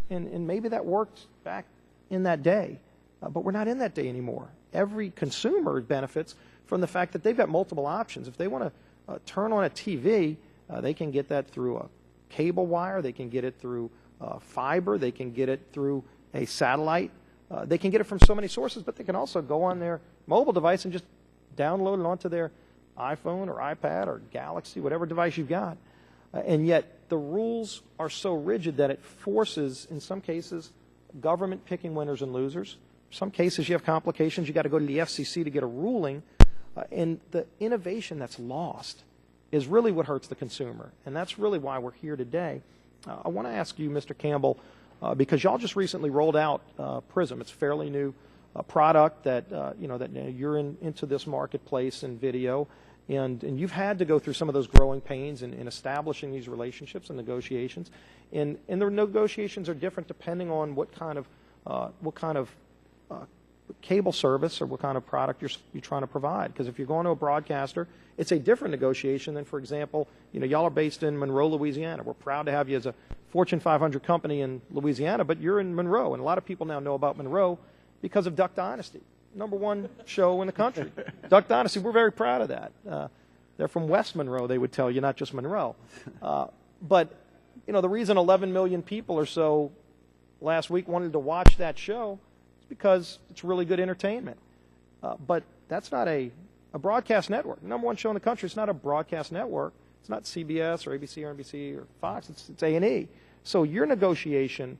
And maybe that worked back in that day, but we're not in that day anymore. Every consumer benefits from the fact that they've got multiple options. If they want to turn on a TV, they can get that through a cable wire, they can get it through fiber, they can get it through a satellite, they can get it from so many sources, but they can also go on their mobile device and just download it onto their iPhone or iPad or Galaxy, whatever device you've got. And yet the rules are so rigid that it forces, in some cases, government picking winners and losers. In some cases, you have complications. You've got to go to the FCC to get a ruling. And the innovation that's lost is really what hurts the consumer. And that's really why we're here today. I want to ask you, Mr. Campbell, because y'all just recently rolled out PRISM. It's a fairly new product that, that you're into this marketplace in video. And you've had to go through some of those growing pains in establishing these relationships and negotiations. And the negotiations are different depending on what kind of cable service or what kind of product you're trying to provide. Because if you're going to a broadcaster, it's a different negotiation than, for example, y'all are based in Monroe, Louisiana. We're proud to have you as a Fortune 500 company in Louisiana, but you're in Monroe. And a lot of people now know about Monroe because of Duck Dynasty. #1 show in the country. Duck Dynasty, we're very proud of that. They're from West Monroe, they would tell you, not just Monroe. But, the reason 11 million people or so last week wanted to watch that show is because it's really good entertainment. But that's not a broadcast network. #1 show in the country, it's not a broadcast network. It's not CBS or ABC or NBC or Fox. It's A&E. So your negotiation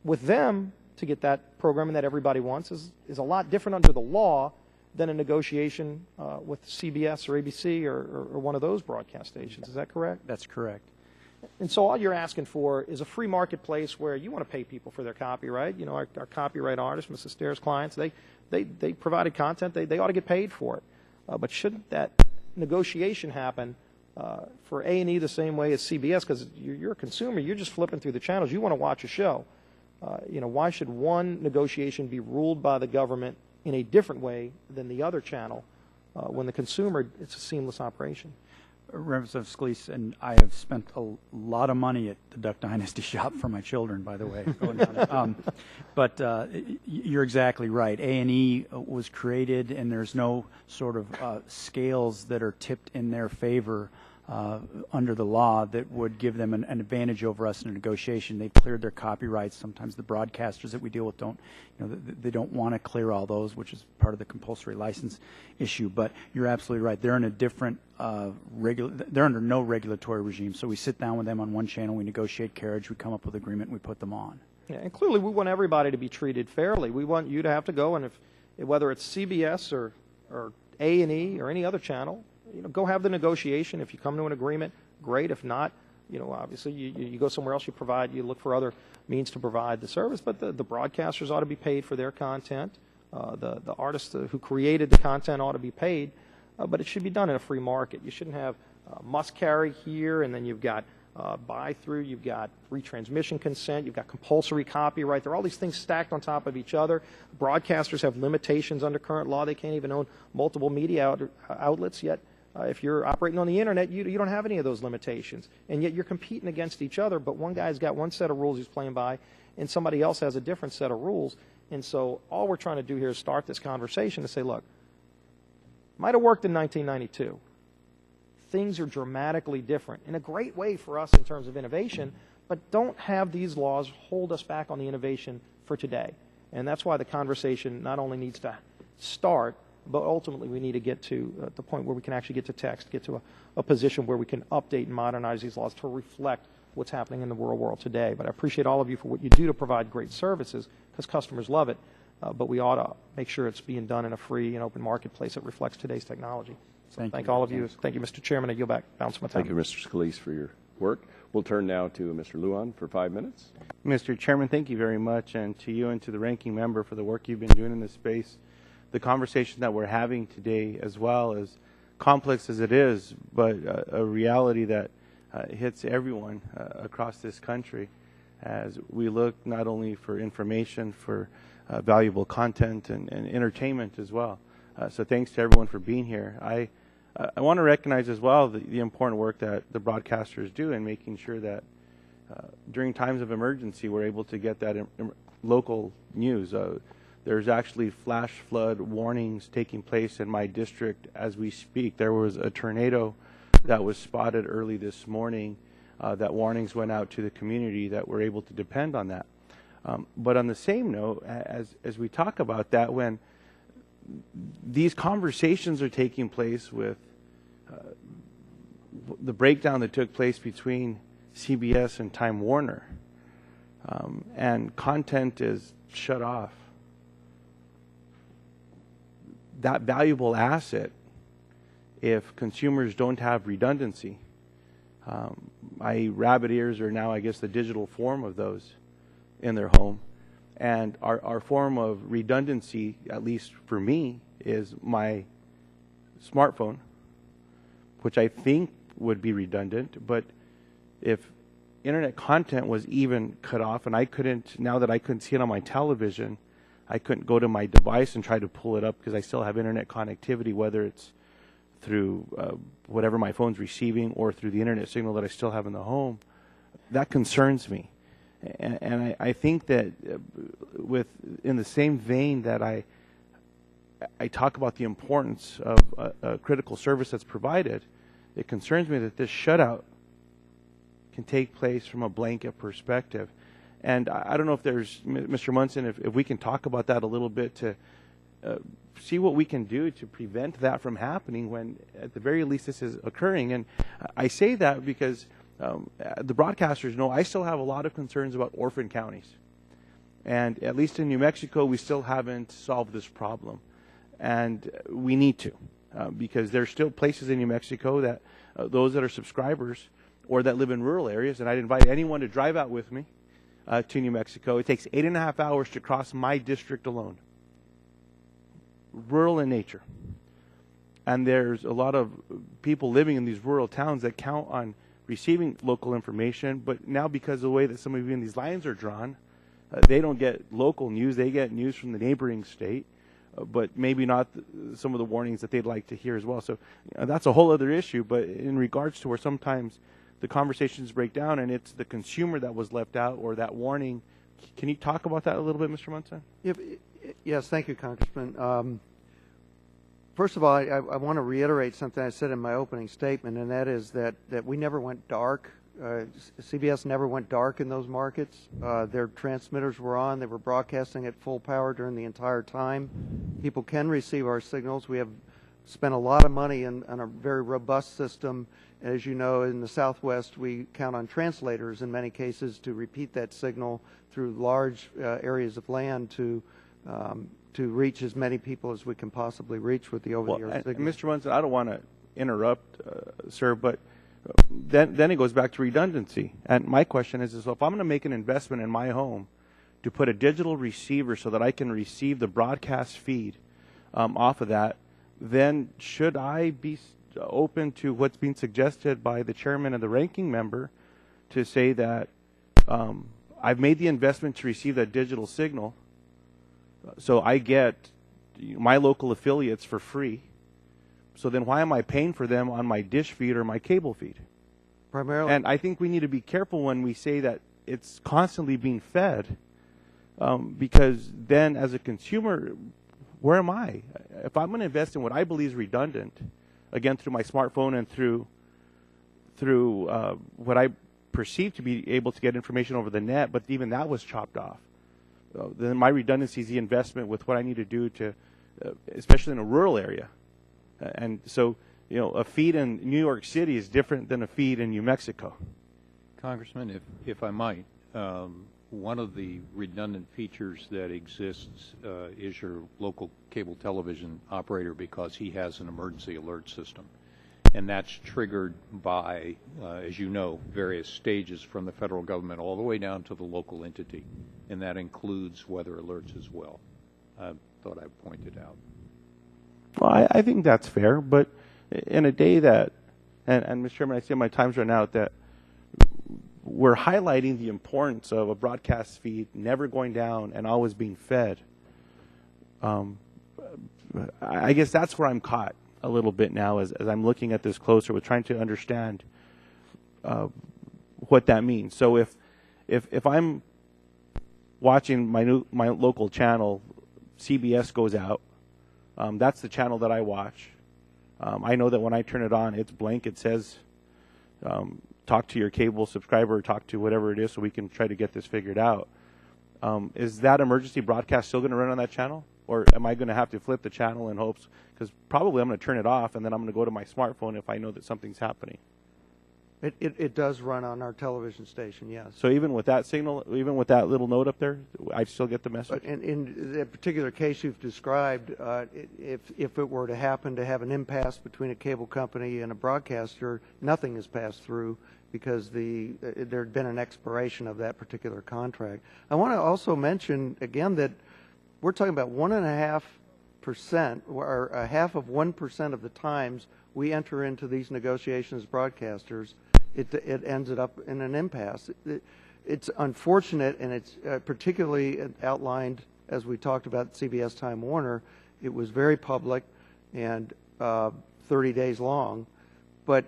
with them to get that programming that everybody wants is a lot different under the law than a negotiation with CBS or ABC or one of those broadcast stations. Is that correct? That's correct. And so all you're asking for is a free marketplace where you want to pay people for their copyright. Our copyright artists, Mrs. Stairs' clients, they provided content. They ought to get paid for it. But shouldn't that negotiation happen for A&E the same way as CBS? Because you're a consumer. You're just flipping through the channels. You want to watch a show. Why should one negotiation be ruled by the government in a different way than the other channel when the consumer, it's a seamless operation? Representative Scalise and I have spent a lot of money at the Duck Dynasty shop for my children, by the way. But you're exactly right. A&E was created, and there's no sort of scales that are tipped in their favor under the law that would give them an advantage over us in a negotiation. They've cleared their copyrights. Sometimes the broadcasters that we deal with don't, they don't want to clear all those, which is part of the compulsory license issue. But you're absolutely right. They're in a different they're under no regulatory regime. So we sit down with them on one channel, we negotiate carriage, we come up with an agreement, we put them on. Yeah, and clearly we want everybody to be treated fairly. We want you to have to go, and whether it's CBS or A&E or any other channel, go have the negotiation. If you come to an agreement, great. If not, obviously you go somewhere else. You look for other means to provide the service. But the broadcasters ought to be paid for their content. The artists who created the content ought to be paid. But it should be done in a free market. You shouldn't have must carry here, and then you've got buy through. You've got retransmission consent. You've got compulsory copyright. There are all these things stacked on top of each other. Broadcasters have limitations under current law. They can't even own multiple media outlets yet. If you're operating on the internet, you don't have any of those limitations. And yet you're competing against each other, but one guy's got one set of rules he's playing by, and somebody else has a different set of rules. And so all we're trying to do here is start this conversation to say, look, might have worked in 1992. Things are dramatically different in a great way for us in terms of innovation, but don't have these laws hold us back on the innovation for today. And that's why the conversation not only needs to start, but ultimately we need to get to the point where we can actually get to text, get to a position where we can update and modernize these laws to reflect what's happening in the real world today. But I appreciate all of you for what you do to provide great services, because customers love it. But we ought to make sure it's being done in a free and open marketplace that reflects today's technology. Thank all of you. Thank you, Mr. Chairman. I yield back. Balance my time. Thank you, Mr. Scalise, for your work. We'll turn now to Mr. Lujan for 5 minutes. Mr. Chairman, thank you very much, and to you and to the ranking member for the work you've been doing in this space. The conversation that we're having today, as well as complex as it is, but a reality that hits everyone across this country as we look not only for information, for valuable content and entertainment as well. So thanks to everyone for being here. I want to recognize as well the important work that the broadcasters do in making sure that during times of emergency we're able to get that local news. There's actually flash flood warnings taking place in my district as we speak. There was a tornado that was spotted early this morning. That warnings went out to the community that we're able to depend on that. But on the same note, as we talk about that, when these conversations are taking place with the breakdown that took place between CBS and Time Warner, and content is shut off, that valuable asset, if consumers don't have redundancy, my rabbit ears are now, I guess, the digital form of those in their home. And our form of redundancy, at least for me, is my smartphone, which I think would be redundant. But if internet content was even cut off and I couldn't, now that I couldn't see it on my television, I couldn't go to my device and try to pull it up because I still have internet connectivity, whether it's through whatever my phone's receiving or through the internet signal that I still have in the home, that concerns me. And I think that in the same vein that I talk about the importance of a critical service that's provided, it concerns me that this shutout can take place from a blanket perspective. And I don't know if there's, Mr. Munson, if we can talk about that a little bit to see what we can do to prevent that from happening when, at the very least, this is occurring. And I say that because the broadcasters know I still have a lot of concerns about orphan counties. And at least in New Mexico, we still haven't solved this problem. And we need to, because there's still places in New Mexico that those that are subscribers or that live in rural areas, and I'd invite anyone to drive out with me to New Mexico. It takes 8.5 hours to cross my district alone. Rural in nature. And there's a lot of people living in these rural towns that count on receiving local information, but now because of the way that some of these lines are drawn, they don't get local news. They get news from the neighboring state, but maybe not some of the warnings that they'd like to hear as well. So that's a whole other issue, but in regards to where sometimes the conversations break down and it's the consumer that was left out or that warning, can you talk about that a little bit, Mr. Munson? Yes, thank you, Congressman. First of all, I want to reiterate something I said in my opening statement, and that is that we never went dark. CBS never went dark in those markets. Their transmitters were on. They were broadcasting at full power during the entire time. People can receive our signals. We have spent a lot of money on a very robust system. As you know, in the Southwest, we count on translators in many cases to repeat that signal through large areas of land to reach as many people as we can possibly reach with the over-the-air signal. Mr. Munson, I don't want to interrupt, sir, but then it goes back to redundancy. And my question is if I'm going to make an investment in my home to put a digital receiver so that I can receive the broadcast feed off of that, then should I be open to what's being suggested by the chairman and the ranking member to say that I've made the investment to receive that digital signal, so I get my local affiliates for free. So then why am I paying for them on my dish feed or my cable feed? Primarily. And I think we need to be careful when we say that it's constantly being fed, because then as a consumer, where am I? If I'm going to invest in what I believe is redundant, again, through my smartphone and through what I perceive to be able to get information over the net, but even that was chopped off. Then my redundancy is the investment with what I need to do to, especially in a rural area. And so, a feed in New York City is different than a feed in New Mexico. Congressman, if I might, one of the redundant features that exists is your local cable television operator, because he has an emergency alert system. And that's triggered by, as you know, various stages from the federal government all the way down to the local entity. And that includes weather alerts as well. I thought I'd point it out. Well, I think that's fair, but in a day that, and Mr. Chairman, I see my time's run out, that we're highlighting the importance of a broadcast feed never going down and always being fed. I guess that's where I'm caught a little bit now as I'm looking at this closer with trying to understand what that means. So if I'm watching my local channel, CBS goes out, that's the channel that I watch. I know that when I turn it on, it's blank. It says, talk to your cable subscriber, or talk to whatever it is so we can try to get this figured out. Is that emergency broadcast still going to run on that channel? Or am I going to have to flip the channel in hopes, because probably I'm going to turn it off and then I'm going to go to my smartphone if I know that something's happening. It does run on our television station, yes. So even with that signal, even with that little note up there, I still get the message? But in the particular case you've described, if it were to happen to have an impasse between a cable company and a broadcaster, nothing is passed through because there had been an expiration of that particular contract. I want to also mention, again, that we're talking about 1.5%, or a half of 1% of the times we enter into these negotiations as broadcasters, it ends up in an impasse. It's unfortunate, and it's particularly outlined, as we talked about CBS Time Warner. It was very public and 30 days long, but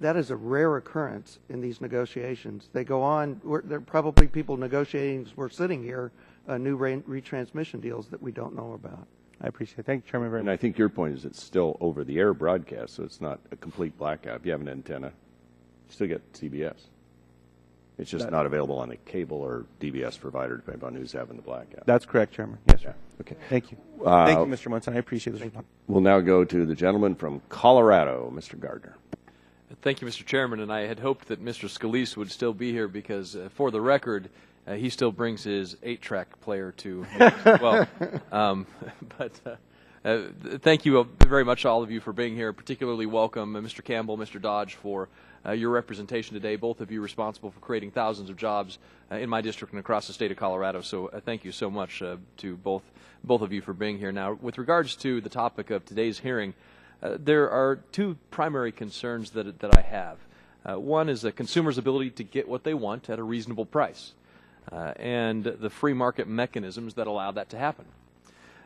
that is a rare occurrence in these negotiations. They go on. There are probably people negotiating as we're sitting here new retransmission deals that we don't know about. I appreciate it. Thank you, Chairman. Very much. And I think your point is it's still over-the-air broadcast, so it's not a complete blackout. If you have an antenna, you still get CBS. It's just not available on a cable or DBS provider, depending on who's having the blackout. That's correct, Chairman. Yes, sir. Okay. Thank you. Thank you, Mr. Munson. I appreciate this response. We'll now go to the gentleman from Colorado, Mr. Gardner. Thank you, Mr. Chairman. And I had hoped that Mr. Scalise would still be here because, for the record, he still brings his 8-track player to meetings as well. Thank you very much, all of you, for being here. Particularly welcome Mr. Campbell, Mr. Dodge, for your representation today. Both of you responsible for creating thousands of jobs in my district and across the state of Colorado. So thank you so much to both of you for being here. Now, with regards to the topic of today's hearing, there are two primary concerns that I have. One is the consumer's ability to get what they want at a reasonable price, and the free market mechanisms that allow that to happen.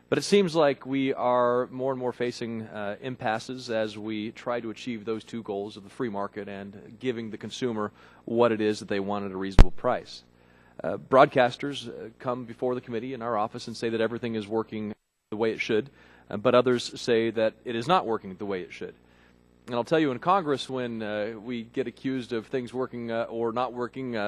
But it seems like we are more and more facing impasses as we try to achieve those two goals of the free market and giving the consumer what it is that they want at a reasonable price. Broadcasters come before the committee in our office and say that everything is working the way it should, but others say that it is not working the way it should. And I'll tell you, in Congress, when we get accused of things working or not working,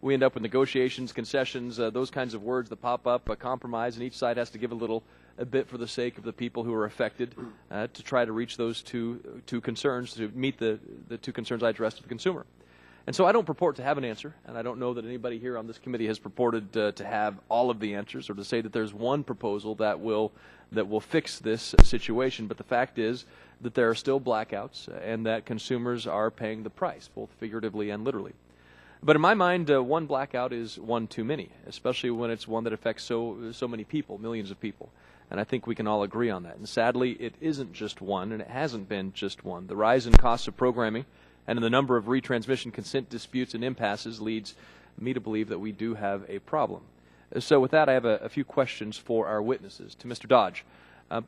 we end up with negotiations, concessions, those kinds of words that pop up, a compromise, and each side has to give a bit for the sake of the people who are affected to try to reach those two concerns, to meet the two concerns I addressed to the consumer. And so I don't purport to have an answer, and I don't know that anybody here on this committee has purported to have all of the answers or to say that there's one proposal that will fix this situation. But the fact is that there are still blackouts and that consumers are paying the price, both figuratively and literally. But in my mind, one blackout is one too many, especially when it's one that affects so many people, millions of people. And I think we can all agree on that. And sadly, it isn't just one, and it hasn't been just one. The rise in costs of programming and in the number of retransmission consent disputes and impasses leads me to believe that we do have a problem. So with that, I have a few questions for our witnesses. To Mr. Dodge,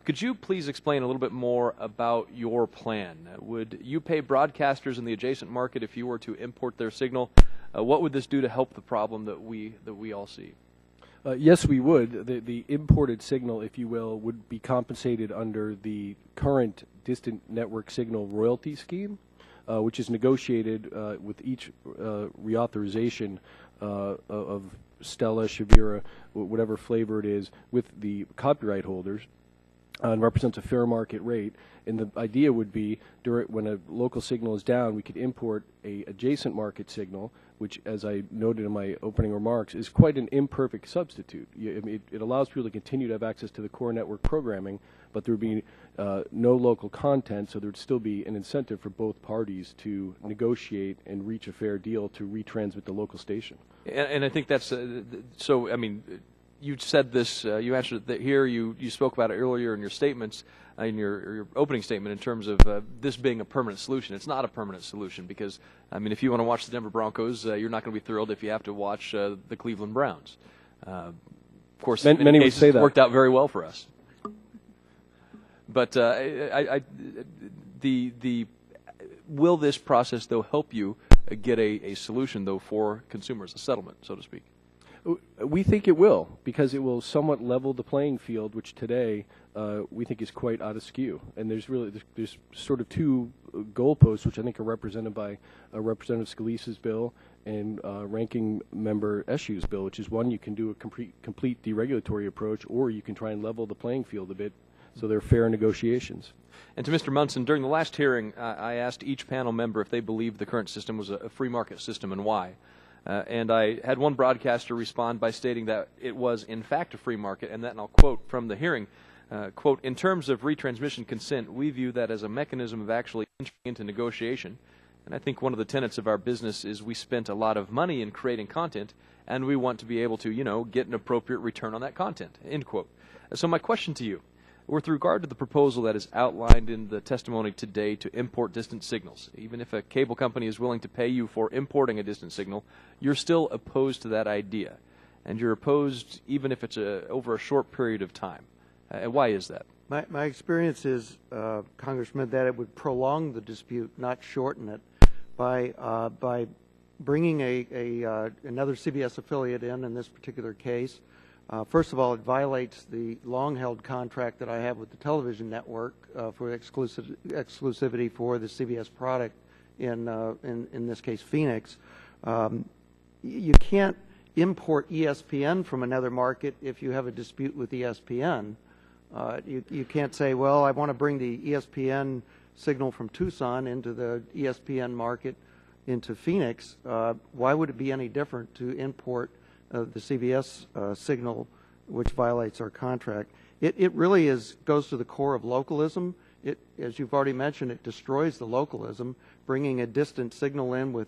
could you please explain a little bit more about your plan? Would you pay broadcasters in the adjacent market if you were to import their signal? What would this do to help the problem that we all see? Yes, we would. The imported signal, if you will, would be compensated under the current distant network signal royalty scheme, which is negotiated with each reauthorization of Stella, Shavira, whatever flavor it is, with the copyright holders. and represents a fair market rate. And the idea would be when a local signal is down, we could import a adjacent market signal, which, as I noted in my opening remarks, is quite an imperfect substitute. It allows people to continue to have access to the core network programming, but there would be no local content, so there would still be an incentive for both parties to negotiate and reach a fair deal to retransmit the local station. And I think that's so. I mean, you said this. You answered that here. You spoke about it earlier in your statements, in your opening statement, in terms of this being a permanent solution. It's not a permanent solution because, I mean, if you want to watch the Denver Broncos, you're not going to be thrilled if you have to watch the Cleveland Browns. Of course, in many cases, it worked out very well for us. But will this process, though, help you get a solution, though, for consumers, a settlement, so to speak? We think it will, because it will somewhat level the playing field, which today we think is quite out of skew. And there's sort of two goalposts, which I think are represented by Representative Scalise's bill and Ranking Member Eshu's bill, which is one, you can do a complete deregulatory approach, or you can try and level the playing field a bit so they're fair negotiations. And to Mr. Munson, during the last hearing, I asked each panel member if they believed the current system was a free market system and why. And I had one broadcaster respond by stating that it was, in fact, a free market, and that, and I'll quote from the hearing, quote, "In terms of retransmission consent, we view that as a mechanism of actually entering into negotiation. And I think one of the tenets of our business is we spent a lot of money in creating content, and we want to be able to, get an appropriate return on that content," end quote. So my question to you, with regard to the proposal that is outlined in the testimony today to import distant signals, even if a cable company is willing to pay you for importing a distant signal, you're still opposed to that idea. And you're opposed even if it's over a short period of time. Why is that? My experience is, Congressman, that it would prolong the dispute, not shorten it, by bringing another CBS affiliate in this particular case. First of all, it violates the long-held contract that I have with the television network for exclusivity for the CBS product in this case, Phoenix. You can't import ESPN from another market if you have a dispute with ESPN. You can't say, well, I want to bring the ESPN signal from Tucson into the ESPN market into Phoenix. Why would it be any different to import the CBS signal, which violates our contract? It really goes to the core of localism. As you've already mentioned, it destroys the localism, bringing a distant signal in with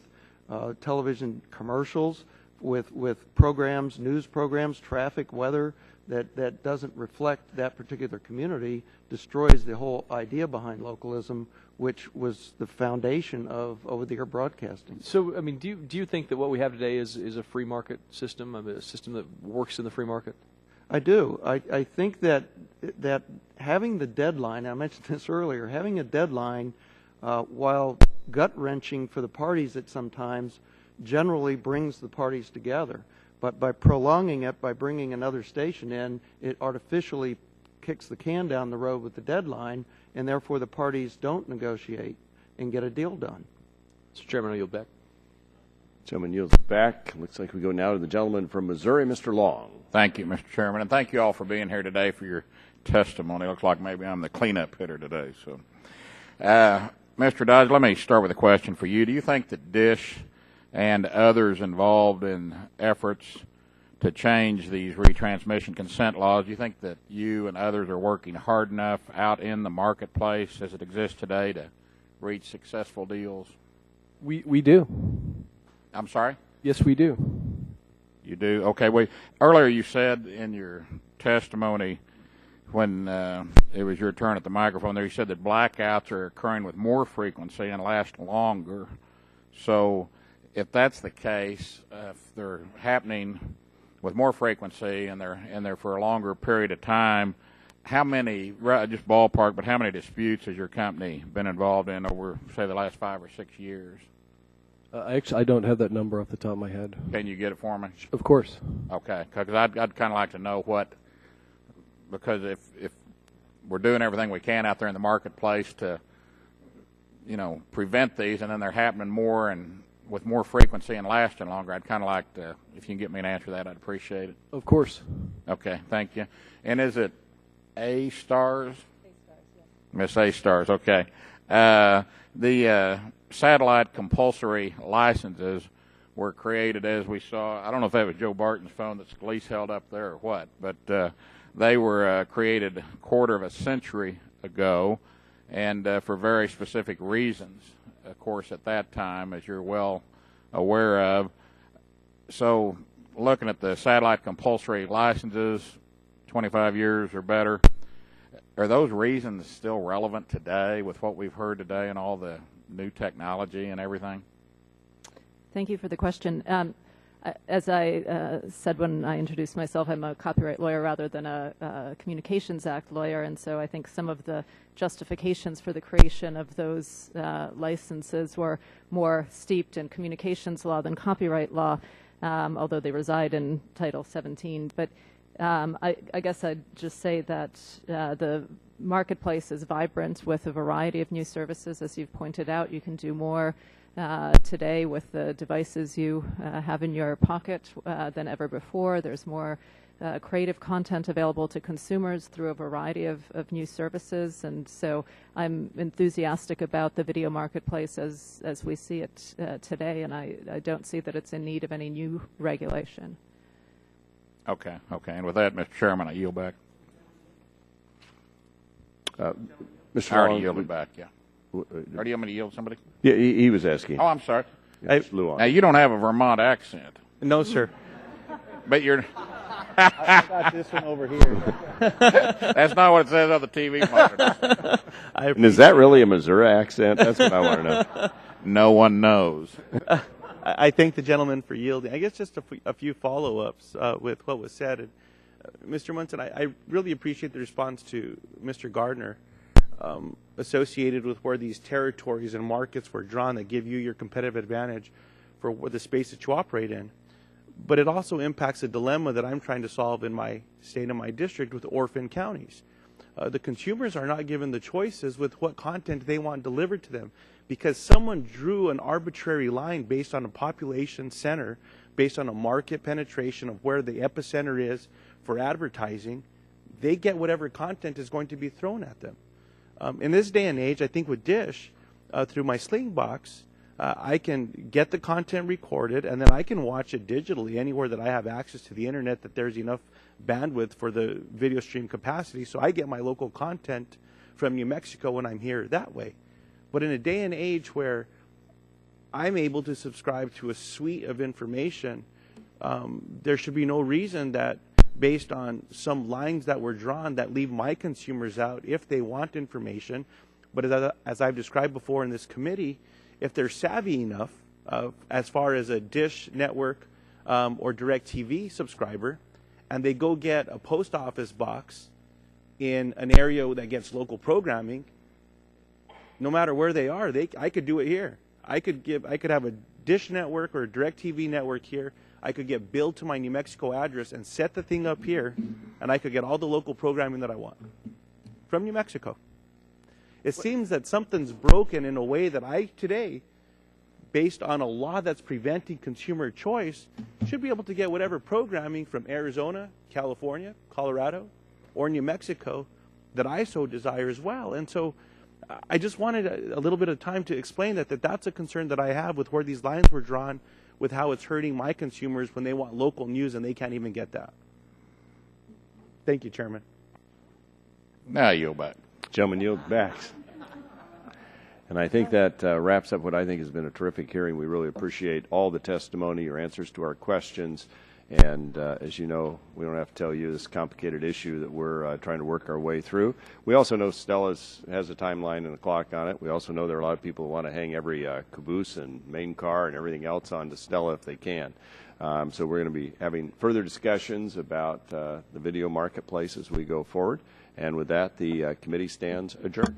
television commercials, with programs, news programs, traffic, weather, that doesn't reflect that particular community, destroys the whole idea behind localism, which was the foundation of over-the-air broadcasting. So, I mean, do you think that what we have today is a free market system, a system that works in the free market? I do. I think that having the deadline, I mentioned this earlier, having a deadline, while gut-wrenching for the parties at sometimes, generally brings the parties together. But by prolonging it, by bringing another station in, it artificially kicks the can down the road with the deadline, and therefore the parties don't negotiate and get a deal done. Mr. Chairman, I yield back. Gentleman yields back. Looks like we go now to the gentleman from Missouri, Mr. Long. Thank you, Mr. Chairman, and thank you all for being here today for your testimony. Looks like maybe I'm the cleanup hitter today. So, Mr. Dodge, let me start with a question for you. Do you think that DISH and others involved in efforts to change these retransmission consent laws, do you think that you and others are working hard enough out in the marketplace as it exists today to reach successful deals? We do. I'm sorry? Yes, we do. You do? Okay. Earlier you said in your testimony when it was your turn at the microphone there, you said that blackouts are occurring with more frequency and last longer. So if that's the case, if they're happening with more frequency and they're for a longer period of time, how many, just ballpark, but how many disputes has your company been involved in over, say, the last 5 or 6 years? Actually, I don't have that number off the top of my head. Can you get it for me? Of course. Okay, because I'd kind of like to know because if we're doing everything we can out there in the marketplace to, prevent these, and then they're happening more and with more frequency and lasting longer, I'd kind of like to, if you can get me an answer to that, I'd appreciate it. Of course. Okay, thank you. And is it A-Stars? Miss A-Stars, okay. The satellite compulsory licenses were created, as we saw. I don't know if that was Joe Barton's phone that Scalise held up there or what, but they were created a quarter of a century ago, and for very specific reasons, of course, at that time, as you're well aware of. So looking at the satellite compulsory licenses, 25 years or better, are those reasons still relevant today with what we've heard today and all the new technology and everything? Thank you for the question. As I said when I introduced myself, I'm a copyright lawyer rather than a Communications Act lawyer, and so I think some of the justifications for the creation of those licenses were more steeped in communications law than copyright law, although they reside in Title 17. But I guess I'd just say that the marketplace is vibrant with a variety of new services. As you've pointed out, you can do more today with the devices you have in your pocket than ever before. There's more creative content available to consumers through a variety of new services, and so I'm enthusiastic about the video marketplace as we see it today, and I don't see that it's in need of any new regulation. Okay. And with that, Mr. Chairman, I yield back. Mr. I already Long, yielded back, yeah. Or do you want me to yield somebody? Yeah, he was asking. Oh, I'm sorry. Now, you don't have a Vermont accent. No, sir. But you're... I got this one over here. That's not what it says on the TV monitor. And is that really a Missouri accent? That's what I want to know. No one knows. I thank the gentleman for yielding. I guess just a few follow-ups with what was said. And, Mr. Munson, I really appreciate the response to Mr. Gardner associated with where these territories and markets were drawn that give you your competitive advantage for the space that you operate in. But it also impacts a dilemma that I'm trying to solve in my state and my district with orphan counties. The consumers are not given the choices with what content they want delivered to them because someone drew an arbitrary line based on a population center, based on a market penetration of where the epicenter is for advertising. They get whatever content is going to be thrown at them. In this day and age, I think with Dish, through my Slingbox, I can get the content recorded, and then I can watch it digitally anywhere that I have access to the internet, that there's enough bandwidth for the video stream capacity, so I get my local content from New Mexico when I'm here that way. But in a day and age where I'm able to subscribe to a suite of information, there should be no reason that based on some lines that were drawn that leave my consumers out if they want information. But as I've described before in this committee, if they're savvy enough, as far as a Dish Network or DirecTV subscriber, and they go get a post office box in an area that gets local programming, no matter where they are, I could do it here. I could have a Dish Network or a DirecTV network here. I could get billed to my New Mexico address and set the thing up here, and I could get all the local programming that I want from New Mexico. It seems that something's broken in a way that I today, based on a law that's preventing consumer choice, should be able to get whatever programming from Arizona, California, Colorado, or New Mexico that I so desire as well. And so I just wanted a little bit of time to explain that's a concern that I have with where these lines were drawn, with how it's hurting my consumers when they want local news and they can't even get that. Thank you, Chairman. Now yield back. Gentleman, yield back. And I think that wraps up what I think has been a terrific hearing. We really appreciate all the testimony, your answers to our questions. And as you know, we don't have to tell you this complicated issue that we're trying to work our way through. We also know Stella has a timeline and a clock on it. We also know there are a lot of people who want to hang every caboose and main car and everything else onto Stella if they can. So we're going to be having further discussions about the video marketplace as we go forward. And with that, the committee stands adjourned.